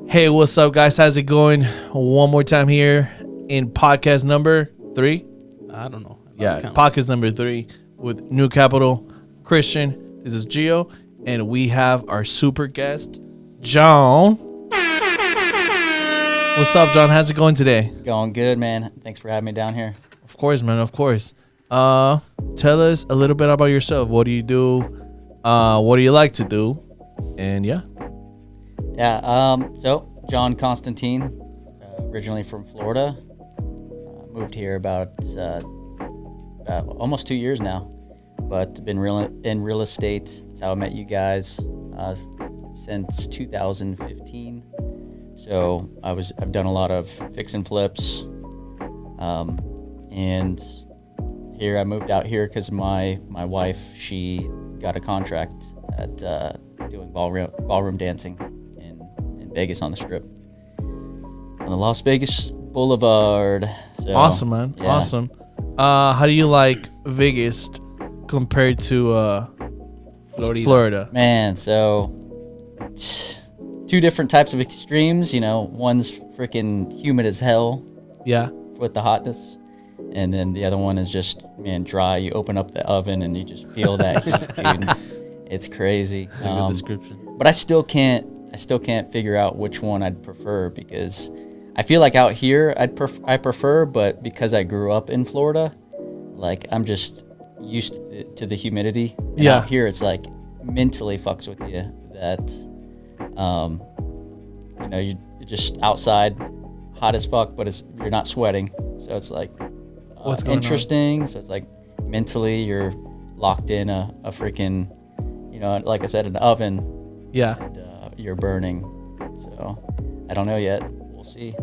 Hey, what's up, guys? How's it going? One more time here in podcast number 3. I don't know. Podcast number 3 with NuCapital. Christian, this is Gio, and we have our super guest, John. What's up, John? How's it going today? It's going good, man. Thanks for having me down here. Of course, man. Of course. Tell us a little bit about yourself. What do you do? What do you like to do? And yeah. So John Constantine, originally from Florida, moved here about almost 2 years now, but been in real estate. That's how I met you guys since 2015. So I've done a lot of fix and flips, and here I moved out here because my wife, she got a contract at doing ballroom dancing in Vegas on the Strip, on the Las Vegas Boulevard. So, awesome, man. Yeah. Awesome. How do you like Vegas compared to Florida? Man, so 2 different types of extremes. You know, one's freaking humid as hell. Yeah. With the hotness. And then the other one is just, man, dry. You open up the oven and you just feel that heat, dude. It's crazy. That's a good description. But I still can't figure out which one I'd prefer, because I feel like out here I prefer, but because I grew up in Florida, like I'm just used to the humidity. And out here it's like mentally fucks with you that, you know, you're just outside, hot as fuck, but you're not sweating. So it's like what's going interesting. on? So it's like mentally you're locked in a freaking, you know, like I said, an oven. Yeah. And, you're burning. So I don't know yet. We'll see.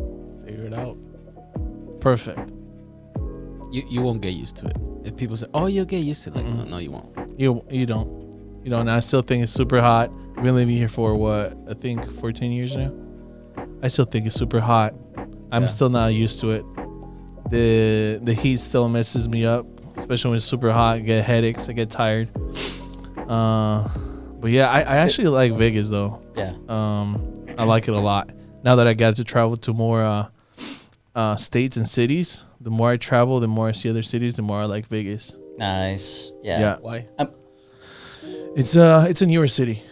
Figure it out. Perfect. You won't get used to it. If people say, "Oh, you'll get used to it," like, no, you won't. You don't. You know, and I still think it's super hot. I've been living here for what, I think 14 years now. I still think it's super hot. I'm still not used to it. The heat still messes me up, especially when it's super hot. I get headaches. I get tired. But yeah, I actually like Vegas though. Yeah. I like it a lot. Now that I got to travel to more states and cities, the more I travel, the more I see other cities, the more I like Vegas. Nice. Yeah. Why? It's a newer city.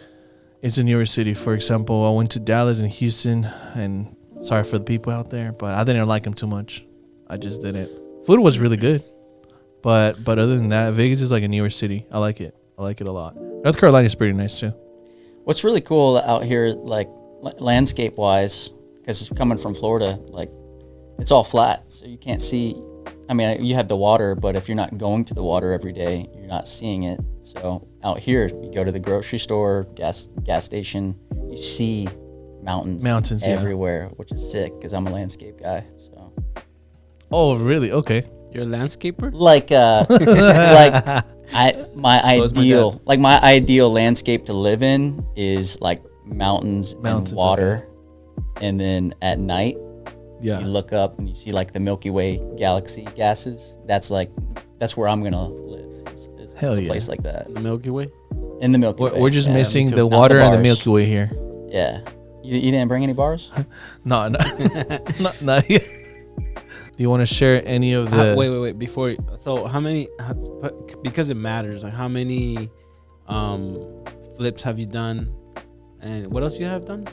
It's a newer city. For example, I went to Dallas and Houston, and sorry for the people out there, but I didn't like them too much. I just didn't. Food was really good, but other than that, Vegas is like a newer city. I like it. I like it a lot. North Carolina is pretty nice too. What's really cool out here, like landscape wise, because it's coming from Florida, like it's all flat, so you can't see. I mean, you have the water, but if you're not going to the water every day, you're not seeing it. So out here, you go to the grocery store, gas station, you see mountains everywhere, which is sick because I'm a landscape guy. So. Oh, really? Okay. You're a landscaper? Like my ideal landscape to live in is like mountains and water. Okay. And then at night, you look up and you see like the Milky Way galaxy gases. That's where I'm gonna live. Is Hell a place like that. The Milky Way? In the Milky Way. We're just missing the water and the Milky Way here. Yeah. You didn't bring any bars? No. Not yet. Do you want to share any of the... Wait. Before... So how many... Because it matters. Like how many flips have you done? And what else you have done?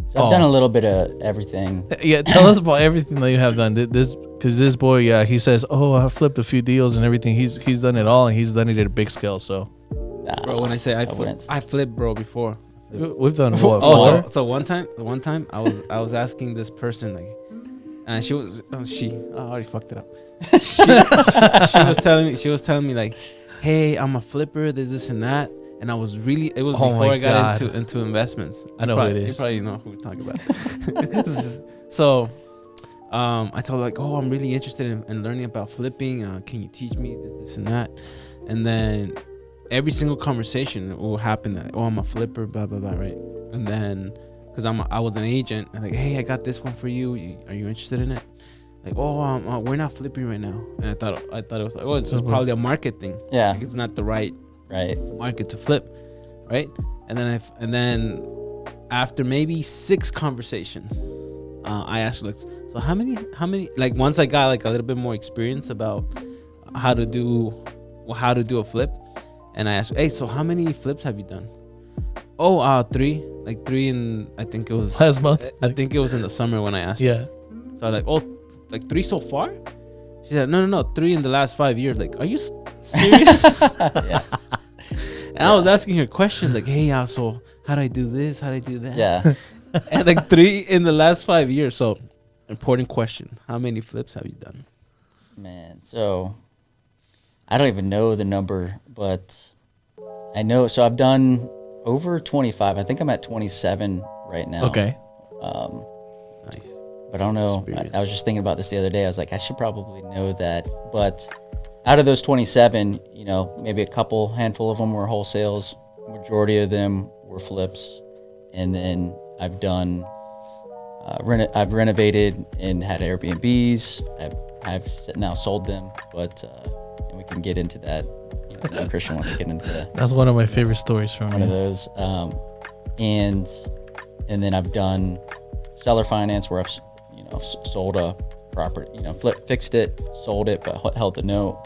So I've done a little bit of everything. Yeah, tell us about everything that you have done. Because this boy, he says, I flipped a few deals and everything. He's done it all, and he's done it at a big scale, so... Bro, when I say I flipped, bro, before. We've done what? So one time I was asking this person, like... And she already fucked it up. She was telling me like, hey, I'm a flipper, this and that. And it was before I got into investments. I know who it is. You probably know who we're talking about. So I told her like, I'm really interested in learning about flipping. Can you teach me this and that? And then every single conversation will happen that, I'm a flipper, blah, blah, blah, right? And then because I was an agent, and like, hey, I got this one for you. Are you interested in it? Like, we're not flipping right now. And I thought it was like, it's probably a market thing. Yeah, like it's not the right right market to flip, right? And then after maybe 6 conversations, I asked her, like, so how many, like, once I got like a little bit more experience about how to do a flip, and I asked her, hey, so how many flips have you done? Oh, 3, like 3 in, I think it was last month. I think it was in the summer when I asked her. Yeah. So I was like, oh, like 3 so far? She said, no, 3 in the last 5 years. Like, are you serious? Yeah. And I was asking her questions like, hey, so how do I do this? How do I do that? Yeah. And like 3 in the last 5 years. So, important question: how many flips have you done? Man, so I don't even know the number, but I know. So I've done over 25. I think I'm at 27 right now. Okay. Nice. But I don't know. Experience. I was just thinking about this the other day. I was like, I should probably know that. But out of those 27, maybe a handful of them were wholesales. Majority of them were flips. And then I've done, I've renovated and had Airbnbs. I've now sold them, but and we can get into that. When Christian wants to get into that. That's one of my favorite stories from One of you. those. And then I've done seller finance where I've sold a property, fixed it, sold it, but held the note.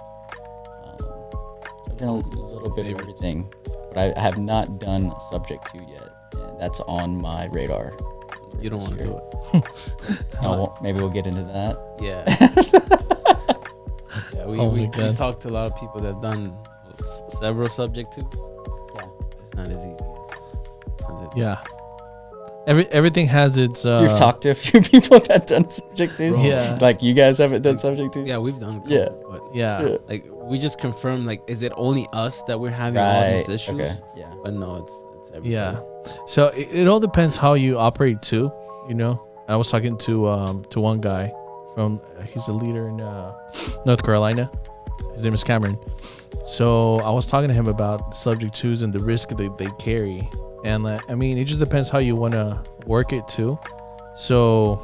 I've done a little bit of everything, but I have not done subject to yet, and that's on my radar. You don't want to do it. Maybe we'll get into that. Yeah. Yeah, Oh we my God. talked to a lot of people that have done several subject twos. Yeah. It's not as easy as it Yeah. looks. Everything has its. You've talked to a few people that done subject to. Yeah. Like you guys haven't done subject to. Yeah, we've done. A couple, Yeah. But Yeah. like we just confirmed, like, is it only us that we're having all these issues? Okay. Yeah. But no, it's everybody. Yeah. So it all depends how you operate too. I was talking to one guy from he's a leader in North Carolina. His name is Cameron. So I was talking to him about subject twos and the risk that they carry. And it just depends how you want to work it too. So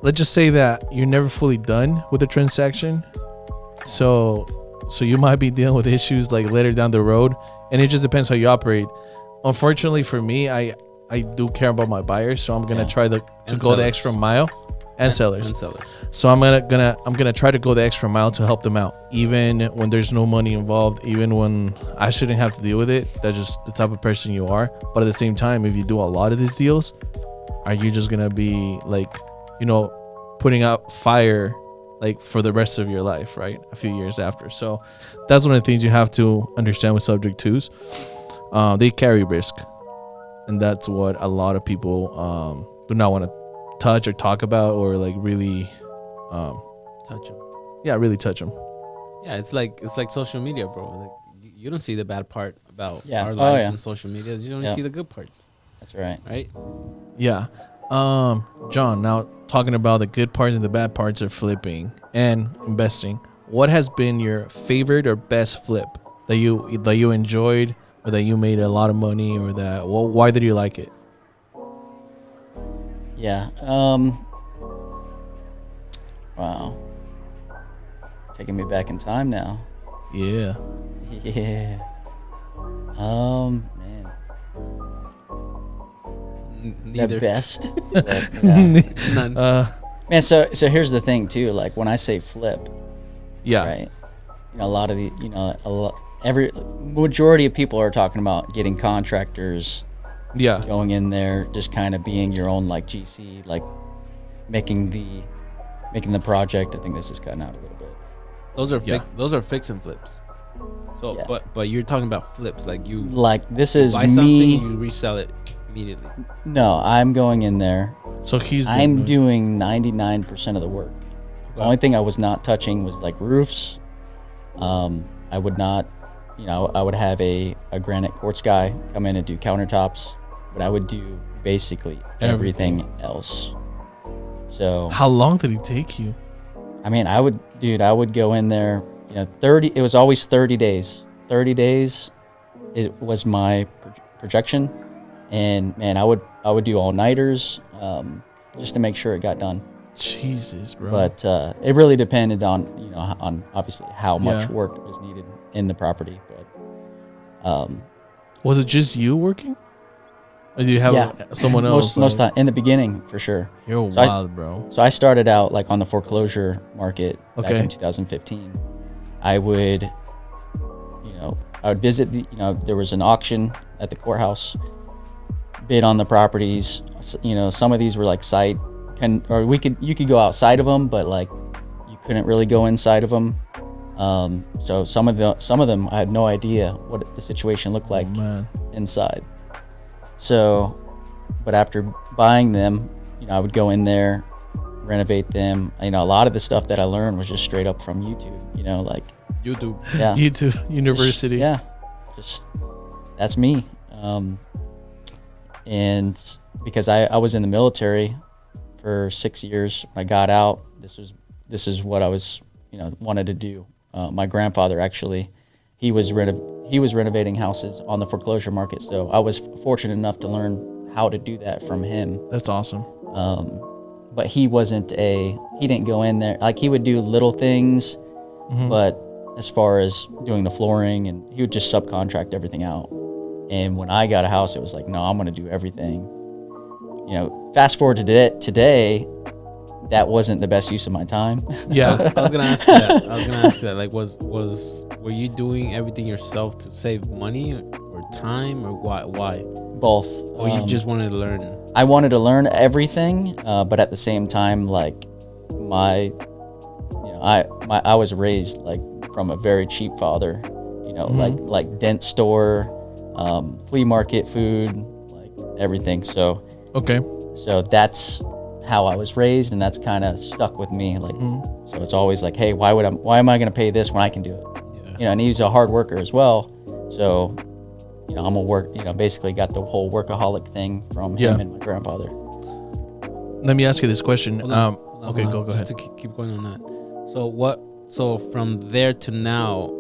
let's just say that you're never fully done with the transaction. So you might be dealing with issues like later down the road, and it just depends how you operate. Unfortunately for me, I do care about my buyers, so I'm gonna try to And go the sellers. extra mile, and sellers. And sellers. So I'm gonna try to go the extra mile to help them out, even when there's no money involved, even when I shouldn't have to deal with it. That's just the type of person you are. But at the same time, if you do a lot of these deals, are you just gonna be like, putting out fire like for the rest of your life, right? A few years after. So that's one of the things you have to understand with subject twos. They carry risk, and that's what a lot of people do not want to touch or talk about, or like really Touch them. really touch them. Yeah, it's like social media, bro. Like you don't see the bad part about Yeah. our Oh, lives yeah. on social media. You only Yeah. see the good parts, That's right. right? Yeah. John, now talking about the good parts and the bad parts of flipping and investing, what has been your favorite or best flip that you enjoyed, or that you made a lot of money, or why did you like it? Yeah. Wow. Taking me back in time now. Yeah. Yeah. Man. Neither. The best. Yeah. None. Man, so here's the thing too. Like when I say flip, Yeah. right? A lot of the, every majority of people are talking about getting contractors, Yeah. going in there, just kind of being your own like GC, like making the project. I think this is cutting out a little bit. Those are fix and flips. So, Yeah. but you're talking about flips, like you Like this is buy something, me. you resell it immediately. No, I'm going in there. So I'm doing 99% of the work. The only thing I was not touching was like roofs. I would not, I would have a granite quartz guy come in and do countertops, but I would do basically everything else. So, How long did it take you? I mean, I would go in there, 30, it was always 30 days. 30 days it was my projection. And man, I would do all-nighters just to make sure it got done. Jesus, bro. But it really depended on on obviously how much Yeah. work was needed in the property. But Was it just you working? Or do you have someone else? Most time in the beginning for sure. You're So wild, bro. So I started out like on the foreclosure market back Okay. in 2015. I would visit there was an auction at the courthouse, bid on the properties. Some of these were like you could go outside of them, but like you couldn't really go inside of them. So some of them I had no idea what the situation looked like inside. So, but after buying them, I would go in there, renovate them. A lot of the stuff that I learned was just straight up from YouTube. Like YouTube. Yeah. YouTube University. Just that's me. And because I was in the military for 6 years, I got out. This is what I was wanted to do. My grandfather actually, he was renovating houses on the foreclosure market, so I was fortunate enough to learn how to do that from him. That's awesome. But he didn't go in there, like he would do little things, but as far as doing the flooring, and he would just subcontract everything out. And when I got a house, it was like, no, I'm going to do everything. Fast forward to today, that wasn't the best use of my time. Yeah. I was gonna ask you that. Like, were you doing everything yourself to save money or time, or why? Both. Or you just wanted to learn? I wanted to learn everything, but at the same time, like I was raised like from a very cheap father. Like dent store, flea market food, like everything. So Okay. So that's how I was raised, and that's kind of stuck with me. Like, so it's always like, hey, why am I going to pay this when I can do it? Yeah. And he's a hard worker as well. So, I'm a basically got the whole workaholic thing from him and my grandfather. Let me ask you this question. Hold on, Okay, go ahead. Just to keep going on that. So from there to now,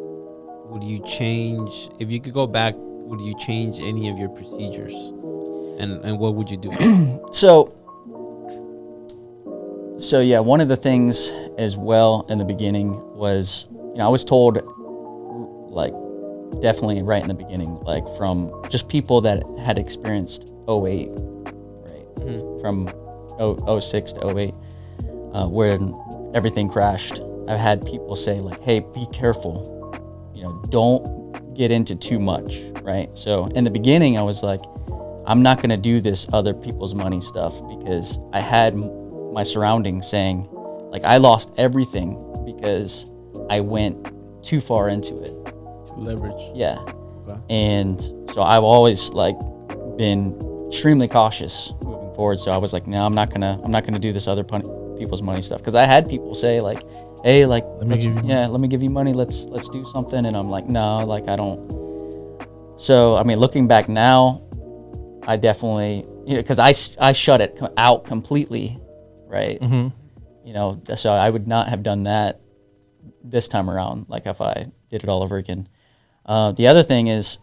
would you change, if you could go back, would you change any of your procedures? And what would you do? So yeah, one of the things as well in the beginning was, I was told, like, definitely right in the beginning, like from just people that had experienced 08, right? From 06 to 08, when everything crashed. I've had people say like, hey, be careful, don't get into too much, right? So in the beginning, I was like, I'm not going to do this other people's money stuff, because I had my surroundings saying, like, I lost everything because I went too far into it. Leverage. Yeah. Okay. And so I've always like been extremely cautious moving forward. So I was like, no, I'm not gonna do this other people's money stuff, because I had people say like, hey, like, let me give you money. Let's do something. And I'm like, no, like I don't. So I mean, looking back now, I definitely, because I shut it out completely, right? So I would not have done that this time around, like if I did it all over again. The other thing is,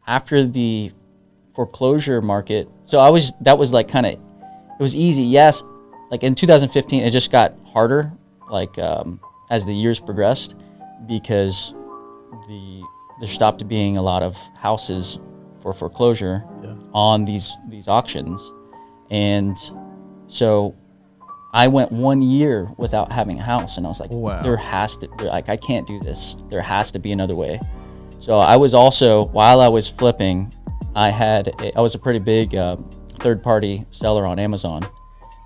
after the foreclosure market, that was like kind of, it was easy. Yes, like in 2015, it just got harder, like as the years progressed, because there stopped being a lot of houses for foreclosure on these auctions. And so I went 1 year without having a house, and I was like, wow. I can't do this. There has to be another way. So I was also, while I was flipping, I was a pretty big third-party seller on Amazon.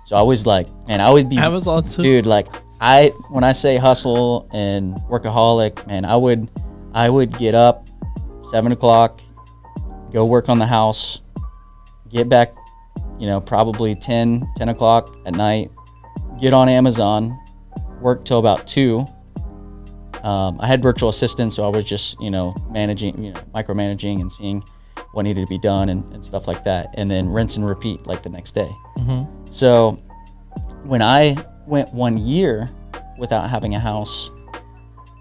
So I was like, man, I would be Amazon too, dude. Like when I say hustle and workaholic, man, I would get up 7 o'clock, go work on the house, get back, probably 10 o'clock at night, get on Amazon, work till about 2. I had virtual assistants, so I was just, managing, micromanaging and seeing what needed to be done and stuff like that. And then rinse and repeat like the next day. So when I went 1 year without having a house,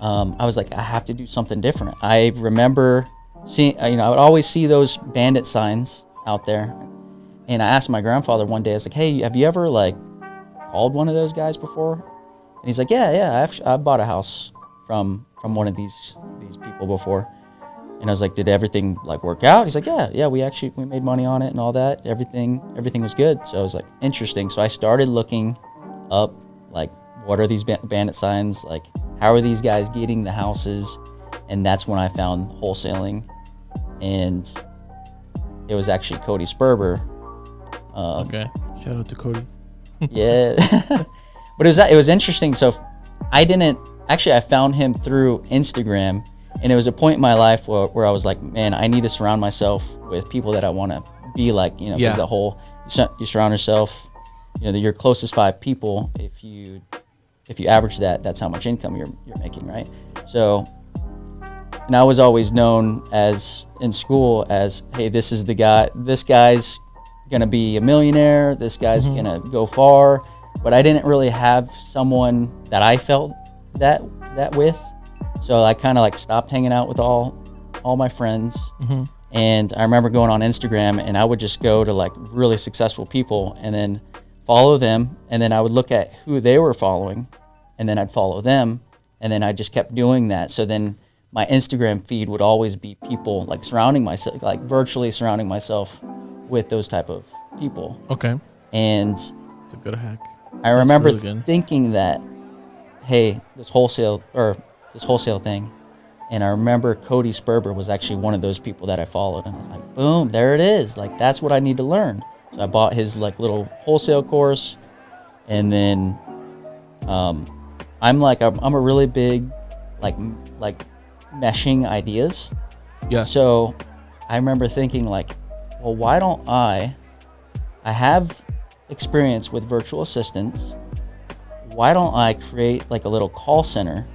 I was like, I have to do something different. I remember seeing, I would always see those bandit signs out there. And I asked my grandfather one day, I was like, hey, have you ever like called one of those guys before? And he's like, yeah, I bought a house from one of these people before. And I was like, did everything like work out? He's like, yeah, we made money on it and all that. Everything was good. So I was like, interesting. So I started looking up, like, what are these bandit signs? Like, how are these guys getting the houses? And that's when I found wholesaling. And it was actually Cody Sperber. Okay. Shout out to Cody. Yeah. But it was interesting. So I found him through Instagram. And it was a point in my life where I was like, man, I need to surround myself with people that I want to be like, you know, because the whole, you surround yourself, you know, your closest 5 people, if you average that, that's how much income you're making, right? So, and I was always known as, in school, as, hey, this is the guy, this guy's going to be a millionaire, this guy's going to go far, but I didn't really have someone that I felt that with. So I kind of like stopped hanging out with all my friends. And I remember going on Instagram, and I would just go to like really successful people and then follow them. And then I would look at who they were following, and then I'd follow them. And then I just kept doing that. So then my Instagram feed would always be people like surrounding myself, like virtually surrounding myself with those type of people. Okay. And It's a good hack. I remember really good. thinking that, hey, this wholesale thing. And I remember Cody Sperber was actually one of those people that I followed. And I was like, boom, there it is. Like, that's what I need to learn. So I bought his like little wholesale course. And then I'm a really big, like meshing ideas. Yeah. So I remember thinking like, well, why don't I have experience with virtual assistants. Why don't I create like a little call center?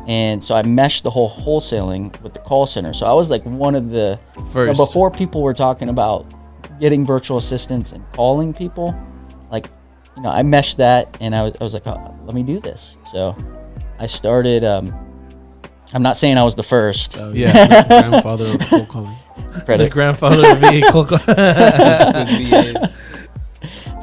And so I meshed the whole wholesaling with the call center. So I was like one of the First. before people were talking about getting virtual assistants and calling people, like, you know, I meshed that, and I was like, oh, let me do this. So I started. I'm not saying I was the first. Oh, yeah. Grandfather of cold calling. The grandfather of vehicle. Good VAs.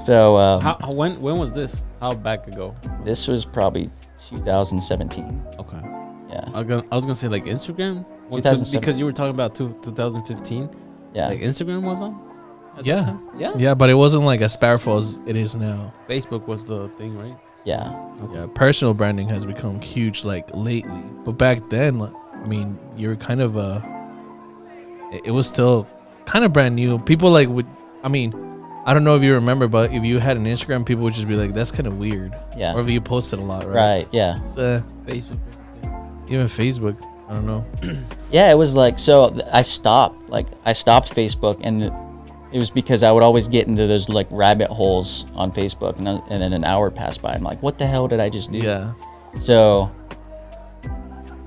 So when was this? How back ago? this was probably 2017. Okay. Yeah. I was gonna say like Instagram. 2007. Because you were talking about 2015. Yeah. Like Instagram was on. at that Yeah. time? Yeah. Yeah, but it wasn't like as powerful as it is now. Facebook was the thing, right? Yeah. Yeah, personal branding has become huge like lately. But back then, like, I mean, you were kind of it was still kind of brand new. People like would, I mean, I don't know if you remember, but if you had an Instagram, people would just be like, "That's kind of weird." Yeah. Or if you posted a lot, right? Right. Yeah. So, Facebook was the thing. even Facebook, I don't know. Yeah, it was like, so I stopped Facebook, and it was because I would always get into those like rabbit holes on Facebook, and then an hour passed by. I'm like, what the hell did I just do? Yeah. So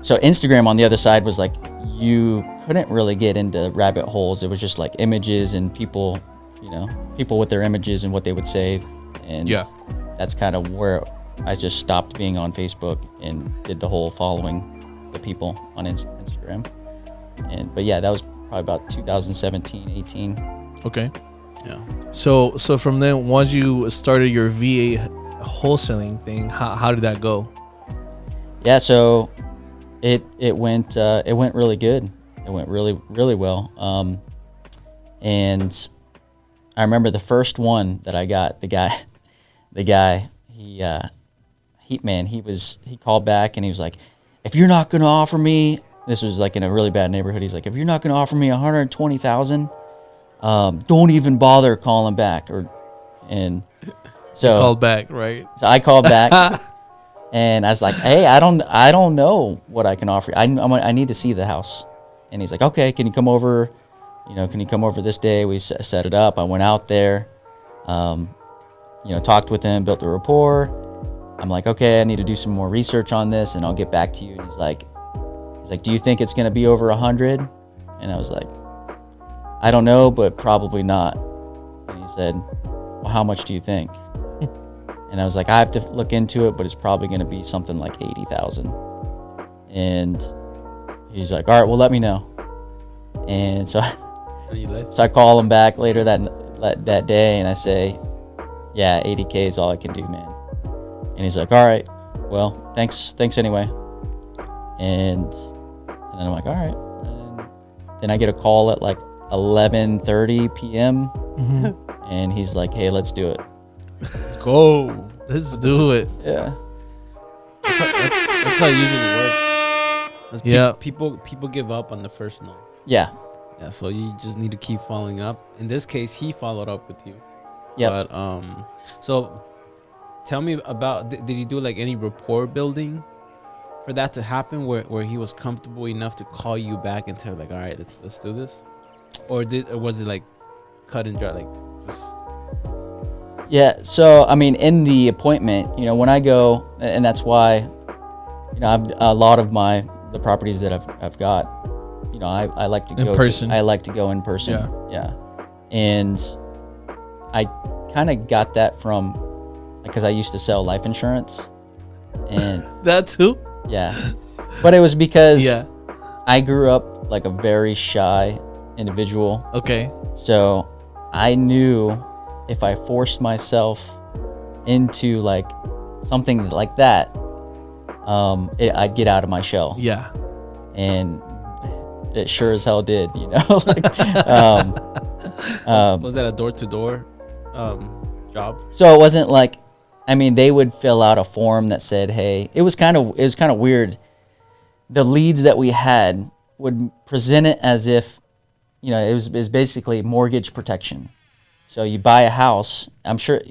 Instagram on the other side was like, you couldn't really get into rabbit holes. It was just like images and people, you know, people with their images and what they would say. And Yeah. that's kind of where I just stopped being on Facebook and did the whole following the people on Instagram. But yeah, that was probably about 2017, 18. Okay. Yeah. So from then, once you started your VA wholesaling thing, how did that go? Yeah, so it went really good. It went really, really well. And I remember the first one that I got, the guy, he called back and he was like, if you're not gonna offer me, this was like in a really bad neighborhood. He's like, if you're not gonna offer me $120,000, don't even bother calling back. So Called back, right? So I called back, and I was like, "Hey, I don't know what I can offer you. I need to see the house." And he's like, "Okay, can you come over? Can you come over this day?" We set it up. I went out there, talked with him, built a rapport. I'm like, "Okay, I need to do some more research on this, and I'll get back to you." And he's like, "Do you think it's gonna be over 100?" And I was like, "I don't know, but probably not." And he said, "Well, how much do you think?" And I was like, I have to look into it, but it's probably going to be something like 80,000. And he's like, all right, well, let me know. And so I call him back later that day, and I say, yeah, 80K is all I can do, man. And he's like, all right, well, thanks anyway. And then I'm like, all right. then I get a call at like 11:30 p.m. Mm-hmm. and he's like, "Hey, let's do it." Let's go. Let's do it. Yeah. That's how it usually works. Yeah. People give up on the first no. Yeah. Yeah, so you just need to keep following up. In this case, he followed up with you. Yep. But so tell me about, did he do like any rapport building for that to happen, where he was comfortable enough to call you back and tell like, all right, let's do this, or was it like cut and dry, like just? Yeah. So I mean, in the appointment, you know, when I go, and that's why, you know, a lot of the properties that I've got, you know, I like to go in person. I like to go in person. Yeah. And I kind of got that from, because I used to sell life insurance, and That too. yeah, but it was because Yeah. I grew up like a very shy individual. Okay. So I knew if I forced myself into like something like that, I'd get out of my shell. Yeah. And it sure as hell did, you know. Like, Was that a door-to-door job? so it wasn't like, I mean, they would fill out a form that said, "Hey," it was kind of weird. The leads that we had would present it as if, you know, it was basically mortgage protection. So you buy a house. I'm sure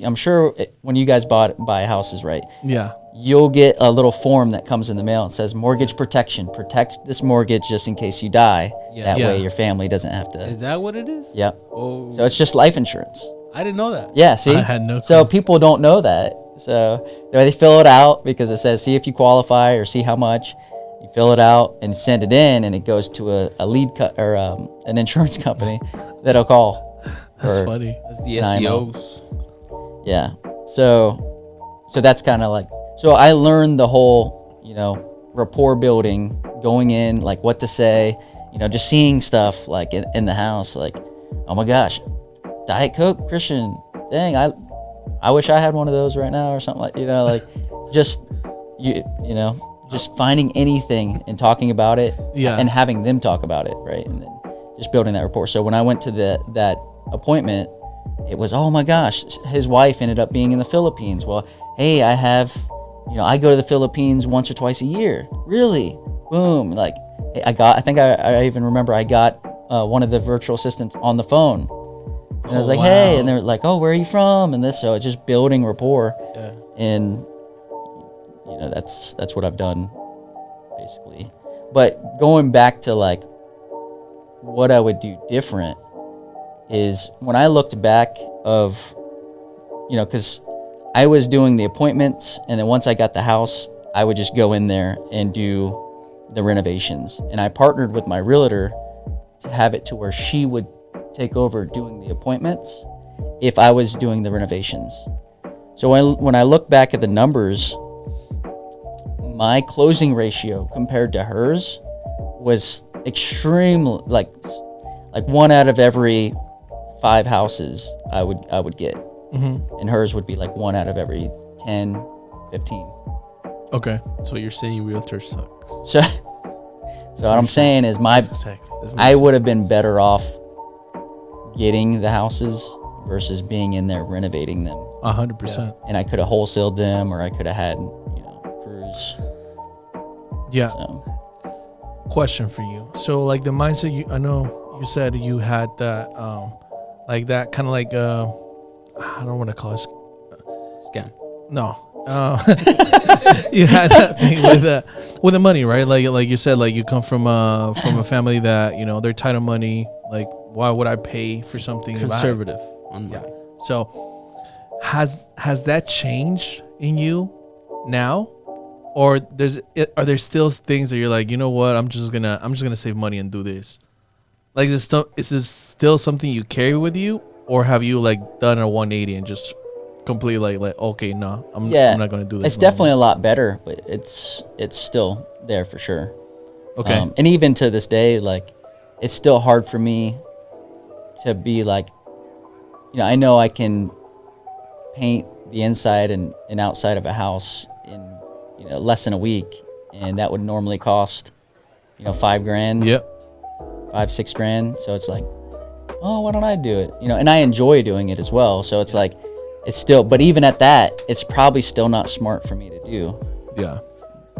when you guys buy houses, right? Yeah. You'll get a little form that comes in the mail. It says mortgage protection. Protect this mortgage just in case you die. Yeah. That Yeah. way your family doesn't have to. Is that what it is? Yep. Oh, So it's just life insurance. I didn't know that. Yeah, see? I had no So clue. people don't know that. So they fill it out because it says, see if you qualify or see how much. You fill it out and send it in, and it goes to a lead or an insurance company that'll call. That's or- funny. That's the I know. SEOs. Yeah. So that's kind of like, so I learned the whole, you know, rapport building, going in, like what to say, you know, just seeing stuff like in the house, like, oh my gosh, Diet Coke, Christian, dang, I wish I had one of those right now or something, like, you know, like just, you know, just finding anything and talking about it. Yeah. And having them talk about it, right? And then just building that rapport. So when I went to that appointment, it was, oh my gosh, his wife ended up being in the Philippines. Well, hey, I go to the Philippines once or twice a year. Really? Boom. Like, I think I even remember I got one of the virtual assistants on the phone. And I was like, wow. hey, and they're like, oh, where are you from? And this, so it's just building rapport. Yeah. And, you know, that's what I've done, basically. But going back to, like, what I would do different is when I looked back of, you know, because I was doing the appointments, and then once I got the house, I would just go in there and do the renovations. And I partnered with my realtor to have it to where she would take over doing the appointments if I was doing the renovations. So when I look back at the numbers, my closing ratio compared to hers was extremely, like 1 out of every 5 houses I would get. Mm-hmm. And hers would be like 1 out of every 10, 15. Okay. So you're saying realtor sucks? So what I'm saying is That's exactly. That's what I I'm would have been better off getting the houses versus being in there renovating them. 100%. And I could have wholesaled them, or I could have had, you know, crews. Yeah. So Question for you. So like the mindset, I know you said you had that, like that kind of like, I don't want to call it Scam. no. You had that thing with the money, right? Like you said, like you come from a family that, you know, they're tight on money. Like, why would I pay for something? if I- Conservative on Yeah. money. So has that changed in you now, or are there still things that you're like, you know what, I'm just gonna save money and do this? Like, is this still something you carry with you, or have you like done a 180 and just completely like okay, no, I'm not gonna do this? it's definitely a lot better, but it's still there for sure. okay. And even to this day, like, it's still hard for me to be like, you know, I know I can paint the inside and outside of a house in, you know, less than a week, and that would normally cost, you know, $5,000. Yep. 5-6 grand. So it's like, oh, why don't I do it? You know, and I enjoy doing it as well. So it's like, it's still, but even at that, it's probably still not smart for me to do. Yeah.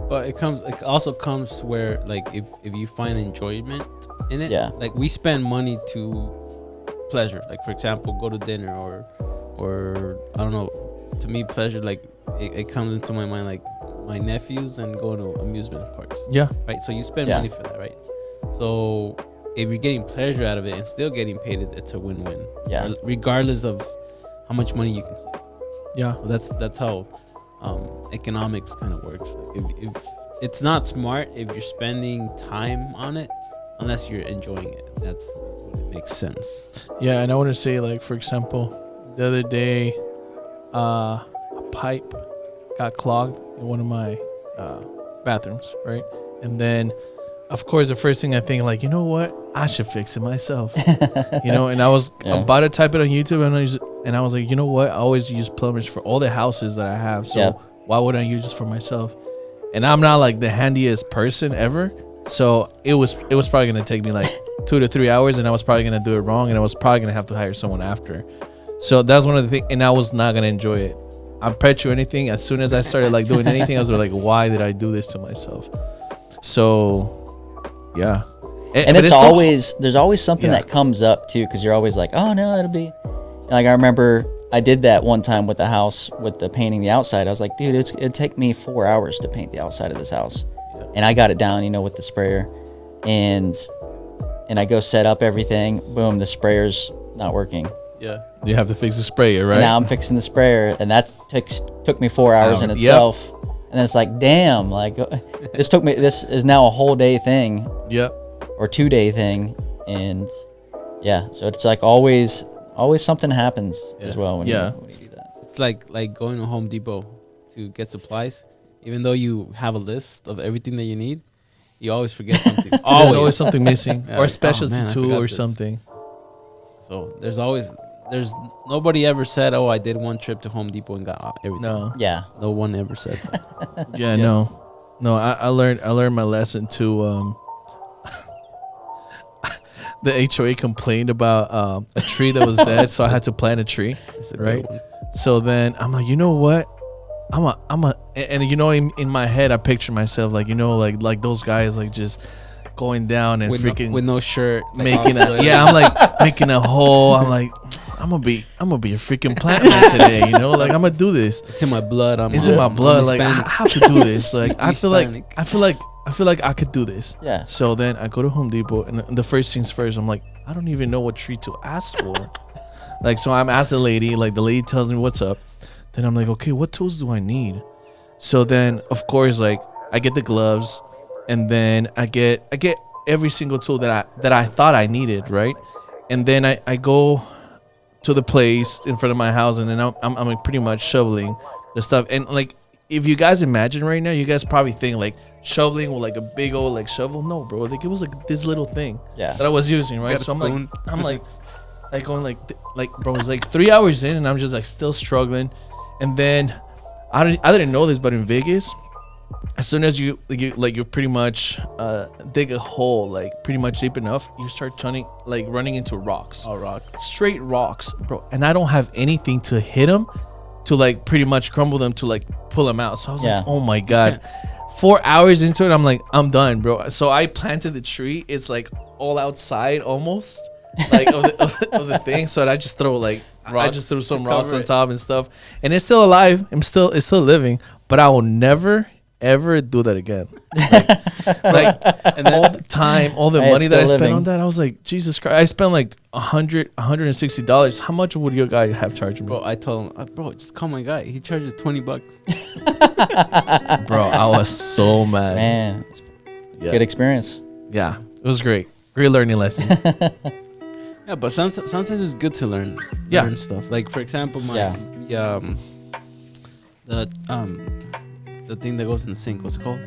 But it also comes where, like, if you find enjoyment in it, Yeah. like we spend money to pleasure. Like, for example, go to dinner or I don't know. To me, pleasure, like it comes into my mind, like my nephews and going to amusement parks. Yeah. Right. So you spend Yeah. money for that, right? So if you're getting pleasure out of it and still getting paid, it's a win-win. Yeah. Regardless of how much money you can save. Yeah. So that's how economics kind of works. Like if it's not smart if you're spending time on it unless you're enjoying it. That's when it makes sense. Yeah, and I want to say, like, for example, the other day, a pipe got clogged in one of my bathrooms, right? And then, of course, the first thing I think, like, you know what? I should fix it myself. You know, and I was about to type it on YouTube, and I was like, you know what? I always use plumbers for all the houses that I have, so why wouldn't I use this for myself? And I'm not like the handiest person ever, so it was probably gonna take me like 2 to 3 hours, and I was probably gonna do it wrong, and I was probably gonna have to hire someone after. So that's one of the things, and I was not gonna enjoy it. I bet you anything, as soon as I started like doing anything, I was like, why did I do this to myself? So, yeah. And it's always, there's always something that comes up too, because you're always like, oh no, it'll be. Like I remember I did that one time with the house with the painting the outside. I was like, dude, it'd take me 4 hours to paint the outside of this house, and I got it down, you know, with the sprayer, and I go set up everything. Boom, the sprayer's not working. Yeah. You have to fix the sprayer, right? And now I'm fixing the sprayer, and that took me 4 hours in itself. And then it's like, damn, like this is now a whole day thing. Yep. Or 2-day thing, and so it's like always something happens as well when you do that. It's like going to Home Depot to get supplies. Even though you have a list of everything that you need, you always forget something. There's always something missing, or a specialty tool or something. So there's nobody ever said, oh, I did one trip to Home Depot and got everything. No one ever said that. No. I learned my lesson too. The HOA complained about a tree that was dead, so I had to plant a tree, right? So then I'm like, you know what? And you know, in my head, I picture myself like, you know, like those guys like just going down and with no shirt, making I'm like making a hole. I'm like, I'm gonna be a freaking plant man today, you know, like I'm gonna do this. It's in my blood. It's in my blood. Like I have to do this. Like I feel like I could do this. Yeah. So then I go to Home Depot, and the first things first, I'm like, I don't even know what tree to ask for. Like, so I'm asking the lady, like the lady tells me what's up. Then I'm like, okay, what tools do I need? So then, of course, like I get the gloves, and then I get every single tool that I thought I needed, right? And then I go to the place in front of my house, and then I'm like pretty much shoveling the stuff. And like, if you guys imagine right now, you guys probably think like shoveling with like a big old like shovel. No, bro, like it was like this little thing that I was using, right? So I'm like going like bro, it's like 3 hours in, and I'm just like still struggling. And then I didn't know this, but in Vegas, as soon as you pretty much dig a hole like pretty much deep enough, you start running into rocks. Oh, rocks. Straight rocks, bro. And I don't have anything to hit them to like pretty much crumble them to like pull them out. So I was like, oh my God. 4 hours into it, I'm like, I'm done, bro. So I planted the tree. It's like all outside almost, like of the thing. So I just throw like rocks, I just threw some rocks on top and stuff, and it's still alive. It's still living. But I will never ever do that again. Like and then all the time, all the money that I spent on that, I was like, Jesus Christ! I spent like $160. How much would your guy have charged me? Bro, I told him, bro, just call my guy. He charges $20. Bro, I was so mad. Man, good experience. Yeah, it was great. Great learning lesson. Yeah, but sometimes it's good to learn stuff. Like for example, the thing that goes in the sink, what's it called?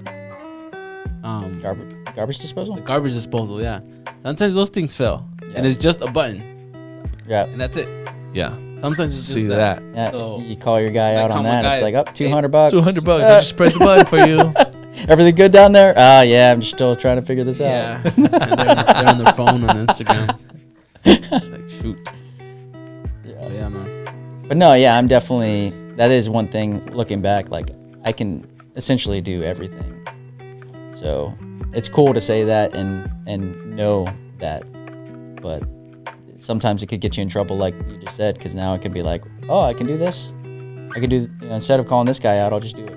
Garbage disposal? The garbage disposal, yeah. Sometimes those things fail. And it's just a button. Yeah. And that's it. Yeah. Sometimes it's see just that. Yeah. So you call your guy out on that. It's like up $200. $200. I just press the button for you. Everything good down there? Yeah, I'm still trying to figure this out. And they're on the their phone on Instagram. Like, shoot. Yeah. Yeah, man. But no, yeah, I'm definitely, that is one thing looking back, like I can essentially do everything. So it's cool to say that and know that, but sometimes it could get you in trouble, like you just said, because now it could be like, oh, I can do this. I can do, instead of calling this guy out, I'll just do it.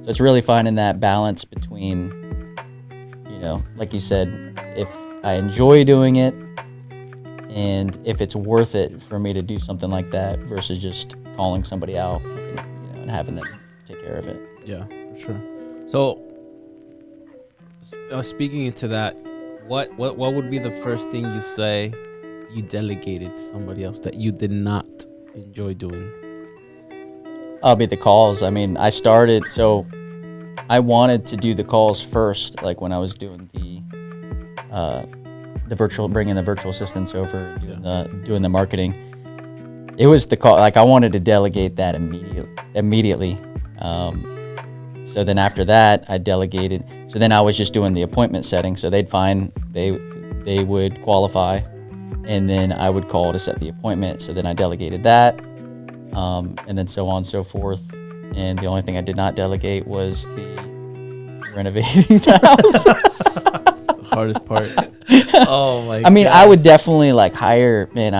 So it's really finding that balance between, like you said, if I enjoy doing it and if it's worth it for me to do something like that versus just calling somebody out and having them take care of it. Yeah, for sure. So, speaking into that, what would be the first thing you say you delegated to somebody else that you did not enjoy doing? I'll be the calls. I mean, I wanted to do the calls first, like when I was doing the virtual, bringing the virtual assistants over, and doing the marketing. It was the call. Like I wanted to delegate that immediately. So then after that, I delegated. So then I was just doing the appointment setting. So they would qualify, and then I would call to set the appointment. So then I delegated that, and then so on and so forth. And the only thing I did not delegate was the renovating the house. The hardest part. Oh my! I mean, God. I would definitely I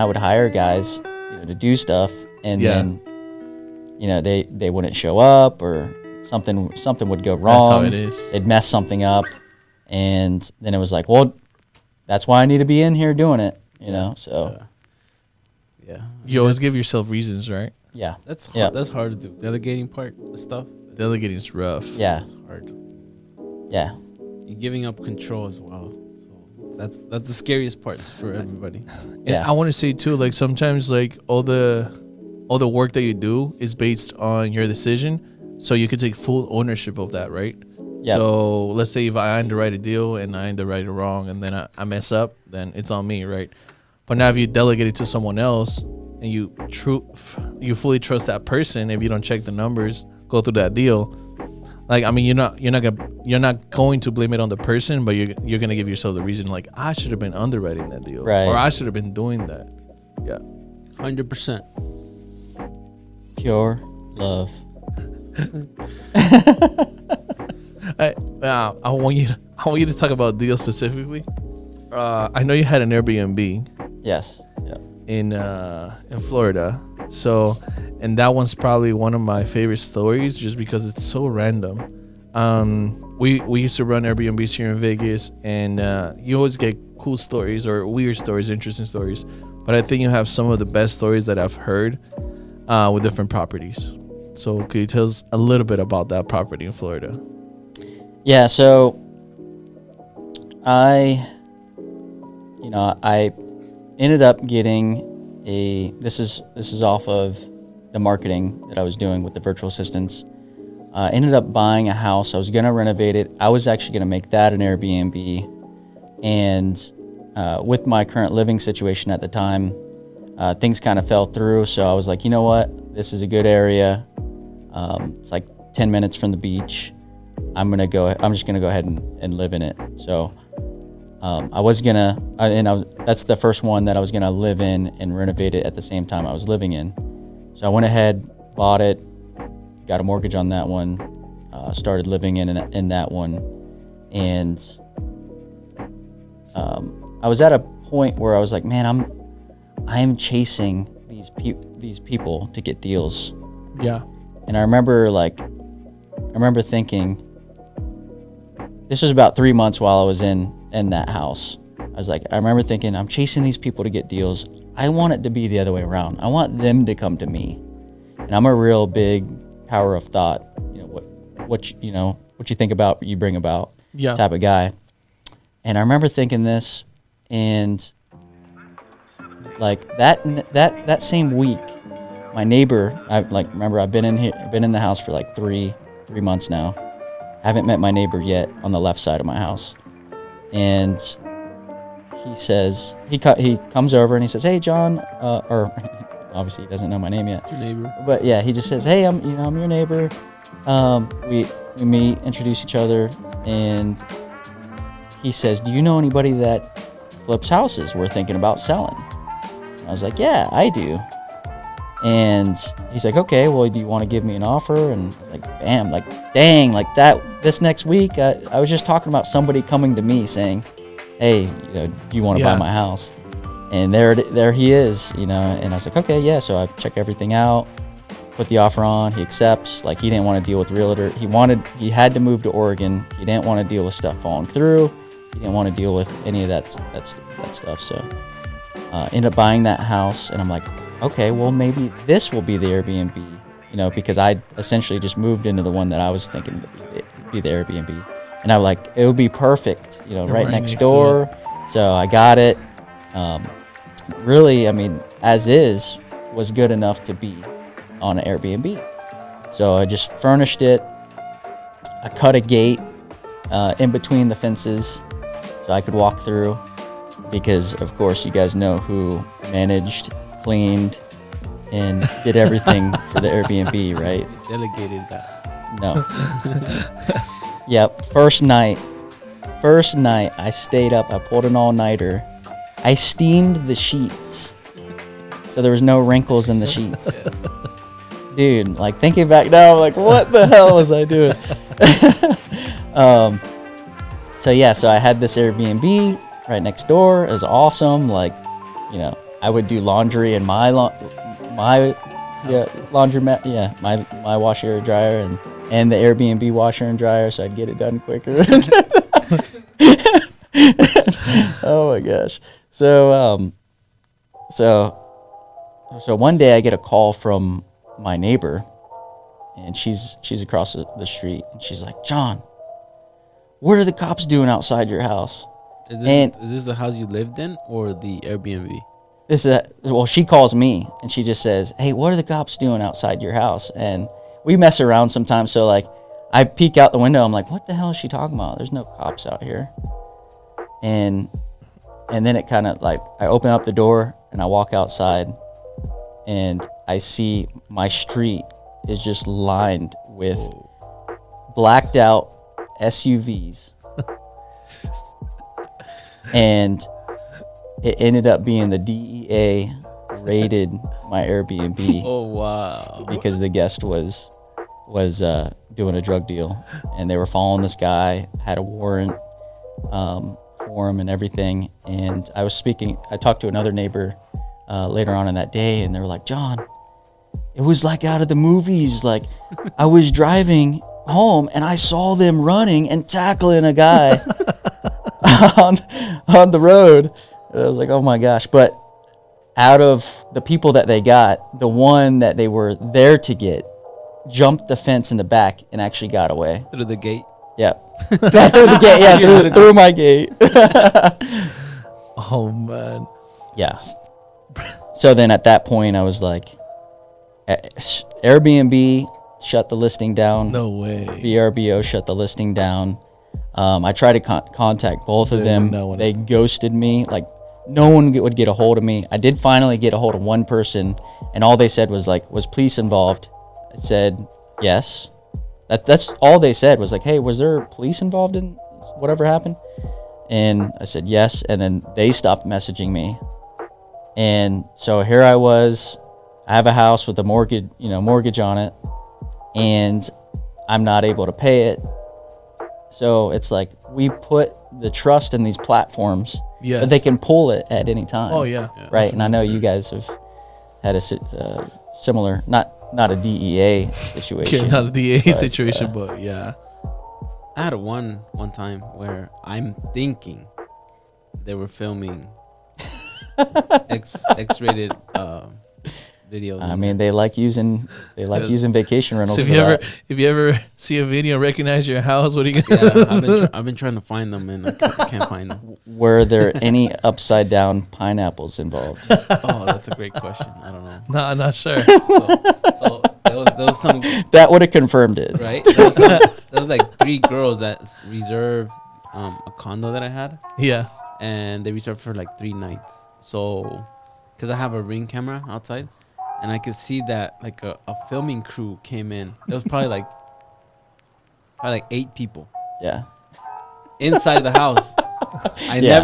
would hire guys, to do stuff, and then, they wouldn't show up or something would go wrong. That's how it is. It'd mess something up, and then it was like, well, that's why I need to be in here doing it, So Yeah. You always give yourself reasons, right? yeah, That's hard. Yeah. That's hard to do. Delegating part of stuff. Delegating is rough. yeah, It's hard. yeah. You're giving up control as well. So that's the scariest part for everybody. Yeah. And I want to say too, like sometimes like all the work that you do is based on your decision, so you could take full ownership of that, right? Yep. So let's say if I underwrite a deal and I underwrite it wrong and then I mess up, then it's on me, right? But now if you delegate it to someone else and you fully trust that person, if you don't check the numbers, go through that deal, like I mean you're not going to blame it on the person, but you're gonna give yourself the reason, like I should have been underwriting that deal, Right. or I should have been doing that. Yeah. 100%. Pure love. I want you to talk about deals specifically. I know you had an Airbnb Yes. Yeah. in Florida, so and that one's probably one of my favorite stories just because it's so random. We used to run Airbnbs here in Vegas, and you always get cool stories or weird stories, interesting stories, but I think you have some of the best stories that I've heard with different properties. So could you tell us a little bit about that property in Florida? Yeah, so I ended up getting this is off of the marketing that I was doing with the virtual assistants. I ended up buying a house. I was going to renovate it. I was actually going to make that an Airbnb. And with my current living situation at the time, things kind of fell through. So I was like, you know what? This is a good area. It's like 10 minutes from the beach. I'm just gonna go ahead and live in it. So that's the first one that I was gonna live in and renovate it at the same time I was living in. So I went ahead, bought it, got a mortgage on that one, started living in that one, and I was at a point where I was like, man, I am chasing these people to get deals. Yeah. And I remember thinking, this was about 3 months while I was in that house. I remember thinking, I'm chasing these people to get deals. I want it to be the other way around. I want them to come to me. And I'm a real big power of thought. What you think about, you bring about, Yeah. type of guy. And I remember thinking this, and like that same week, my neighbor, I've been in the house for like three months now. Haven't met my neighbor yet on the left side of my house. And he says, he comes over and he says, hey, John, or obviously he doesn't know my name yet. Your neighbor. But yeah, he just says, hey, I'm your neighbor. We meet, introduce each other, and he says, do you know anybody that flips houses. We're thinking about selling. I was like, yeah, I do. And he's like, okay, well, do you want to give me an offer? And I was like, bam, like, dang, like that. This next week, I was just talking about somebody coming to me saying, hey, do you want to buy my house? And there he is, and I was like, okay, yeah. So I check everything out, put the offer on. He accepts. Like, he didn't want to deal with realtor. He had to move to Oregon. He didn't want to deal with stuff falling through. He didn't want to deal with any of that stuff. So ended up buying that house, and I'm like, okay, well, maybe this will be the Airbnb, because I essentially just moved into the one that I was thinking to be the Airbnb. And I'm like, it would be perfect, right next door. So I got it. Really, I mean, as is, was good enough to be on an Airbnb. So I just furnished it. I cut a gate in between the fences so I could walk through, because, of course, you guys know who managed, cleaned, and did everything for the Airbnb, right? Delegated that. No. Yep. First night, I stayed up. I pulled an all-nighter. I steamed the sheets, so there was no wrinkles in the sheets. Dude, like, thinking back now, I'm like, what the hell was I doing? So I had this Airbnb right next door. It was awesome. Like, I would do laundry in my laundromat. Yeah, my washer dryer and the Airbnb washer and dryer, so I'd get it done quicker. Oh my gosh. So one day I get a call from my neighbor, and she's across the street, and she's like, John, what are the cops doing outside your house? Is this the house you lived in or the Airbnb? Well, she calls me, and she just says, hey, what are the cops doing outside your house? And we mess around sometimes, so like I peek out the window, I'm like, what the hell is she talking about? There's no cops out here. And then it kind of like, I open up the door and I walk outside, and I see my street is just lined with blacked out SUVs. And it ended up being the DEA raided my Airbnb. Oh, wow. Because the guest was doing a drug deal, and they were following this guy, had a warrant for him and everything. And I talked to another neighbor later on in that day, and they were like, John, it was like out of the movies. Like, I was driving home and I saw them running and tackling a guy on the road. And I was like, oh my gosh. But out of the people that they got, the one that they were there to get jumped the fence in the back and actually got away. Through the gate? Yeah. Through the gate, yeah, through my gate. Oh, man. Yeah. So then at that point, I was like, Airbnb shut the listing down. No way. VRBO shut the listing down. I tried to contact both of them. They ghosted me. Like, no one would get a hold of me. I did finally get a hold of one person, and all they said was like, was police involved? I said, yes. That's all they said was like, hey, was there police involved in whatever happened? And I said, yes. And then they stopped messaging me. And so here I was. I have a house with a mortgage on it, and I'm not able to pay it. So it's like, we put the trust in these platforms that they can pull it at any time. Oh, yeah. Right. And I know you guys have had a similar, not a DEA situation. Yeah, not a DEA situation, but yeah. I had one time where I'm thinking they were filming X-rated videos. I mean, they like using vacation rentals. So if you ever see a video and recognize your house, what are you gonna do? Yeah, I've been trying to find them, and I can't find them. Were there any upside down pineapples involved? Oh, that's a great question. I don't know. No, I'm not sure. So there was some that would have confirmed it, right? There was like 3 girls that reserved a condo that I had. Yeah. And they reserved for like 3 nights. So, because I have a Ring camera outside, and I could see that like a filming crew came in. It was probably like 8 people. Yeah. Inside the house. I Yeah.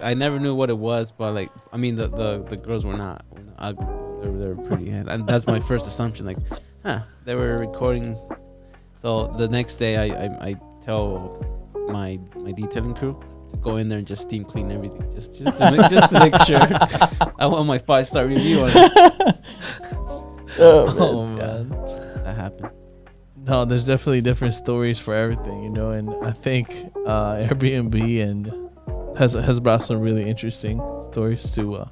I never knew what it was, but like, I mean, the girls were not ugly. They were pretty, and that's my first assumption. Like, they were recording. So the next day, I tell my detailing crew to go in there and just steam clean everything, just to make sure. I want my 5-star review on it. Oh, man. Man, that happened. No, there's definitely different stories for everything, you know, and I think Airbnb and has brought some really interesting stories to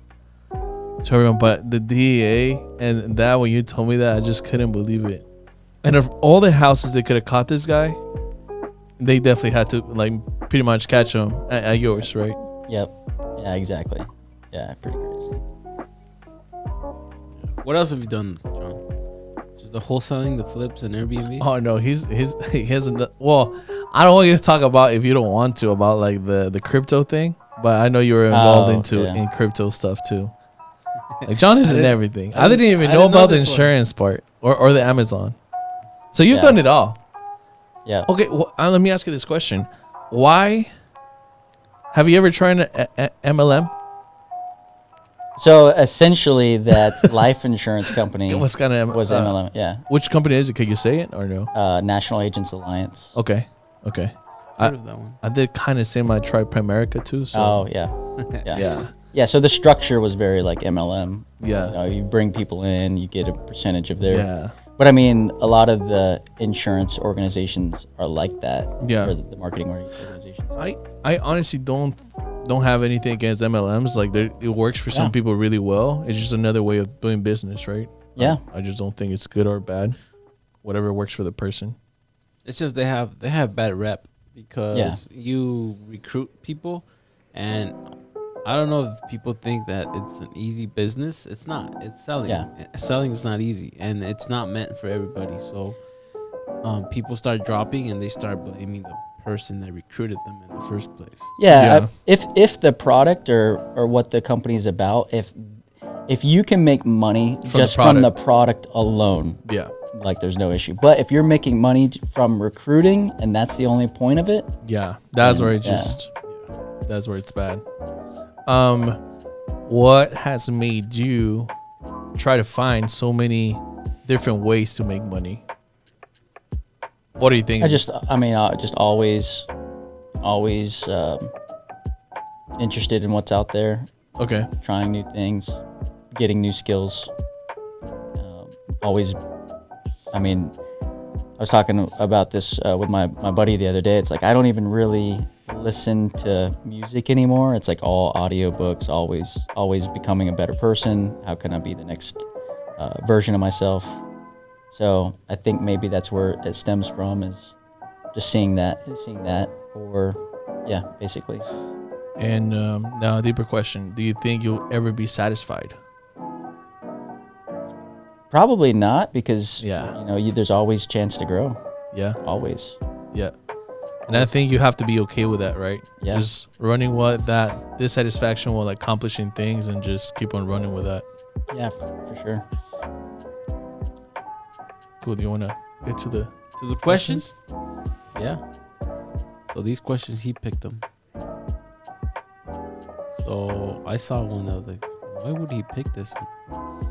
everyone. But the DEA and that, when you told me that, I just couldn't believe it. And of all the houses they could have caught this guy, they definitely had to like pretty much catch him at yours, right? Yep. Yeah, exactly. Yeah, pretty crazy. What else have you done, John? Just the wholesaling, the flips, and Airbnb. Oh no, he hasn't. Well, I don't want you to talk about, if you don't want to, about like the crypto thing. But I know you were involved in crypto stuff too. Like John is in everything. I didn't even know about the insurance part or the Amazon. So you've done it all. Yeah. Okay, let me ask you this question: why have you ever tried an MLM? So essentially, that life insurance company What's kind of was MLM. Yeah. Which company is it? Can you say it or no? National Agents Alliance. Okay. Heard of that one. I did kind of say I tried Primerica too. So Oh yeah. yeah. Yeah. So the structure was very like MLM. Yeah. You know, you bring people in, you get a percentage of their. Yeah. But I mean, a lot of the insurance organizations are like that. Yeah. Or the marketing organizations. I honestly don't have anything against MLMs. Like it works for some people really well. It's just another way of doing business, right? Yeah. I just don't think it's good or bad. Whatever works for the person. It's just they have bad rep because you recruit people, and I don't know if people think that it's an easy business. It's not. It's selling. Yeah. Selling is not easy, and it's not meant for everybody. So people start dropping, and they start blaming the person that recruited them in the first place. Yeah. If the product or what the company's about, if you can make money from the product alone, Yeah. like there's no issue. But if you're making money from recruiting and that's the only point of it, Yeah. That's where it that's where it's bad. What has made you try to find so many different ways to make money? What do you think? just always interested in what's out there, Okay. trying new things, getting new skills. Always, I was talking about this with my buddy the other day. It's like I don't even really listen to music anymore. It's like all audiobooks, always becoming a better person. How can I be the next version of myself? So I think maybe that's where it stems from, is just seeing that, or basically. And now a deeper question. Do you think you'll ever be satisfied? Probably not, because Yeah. there's always chance to grow. Yeah. Always. Yeah. And I think you have to be okay with that, right? Yeah. Just running that dissatisfaction while accomplishing things, and just keep on running with that. Yeah, for sure. Cool. Do you want to get to the questions? Yeah. So these questions, he picked them. So I saw one that was like, why would he pick this one?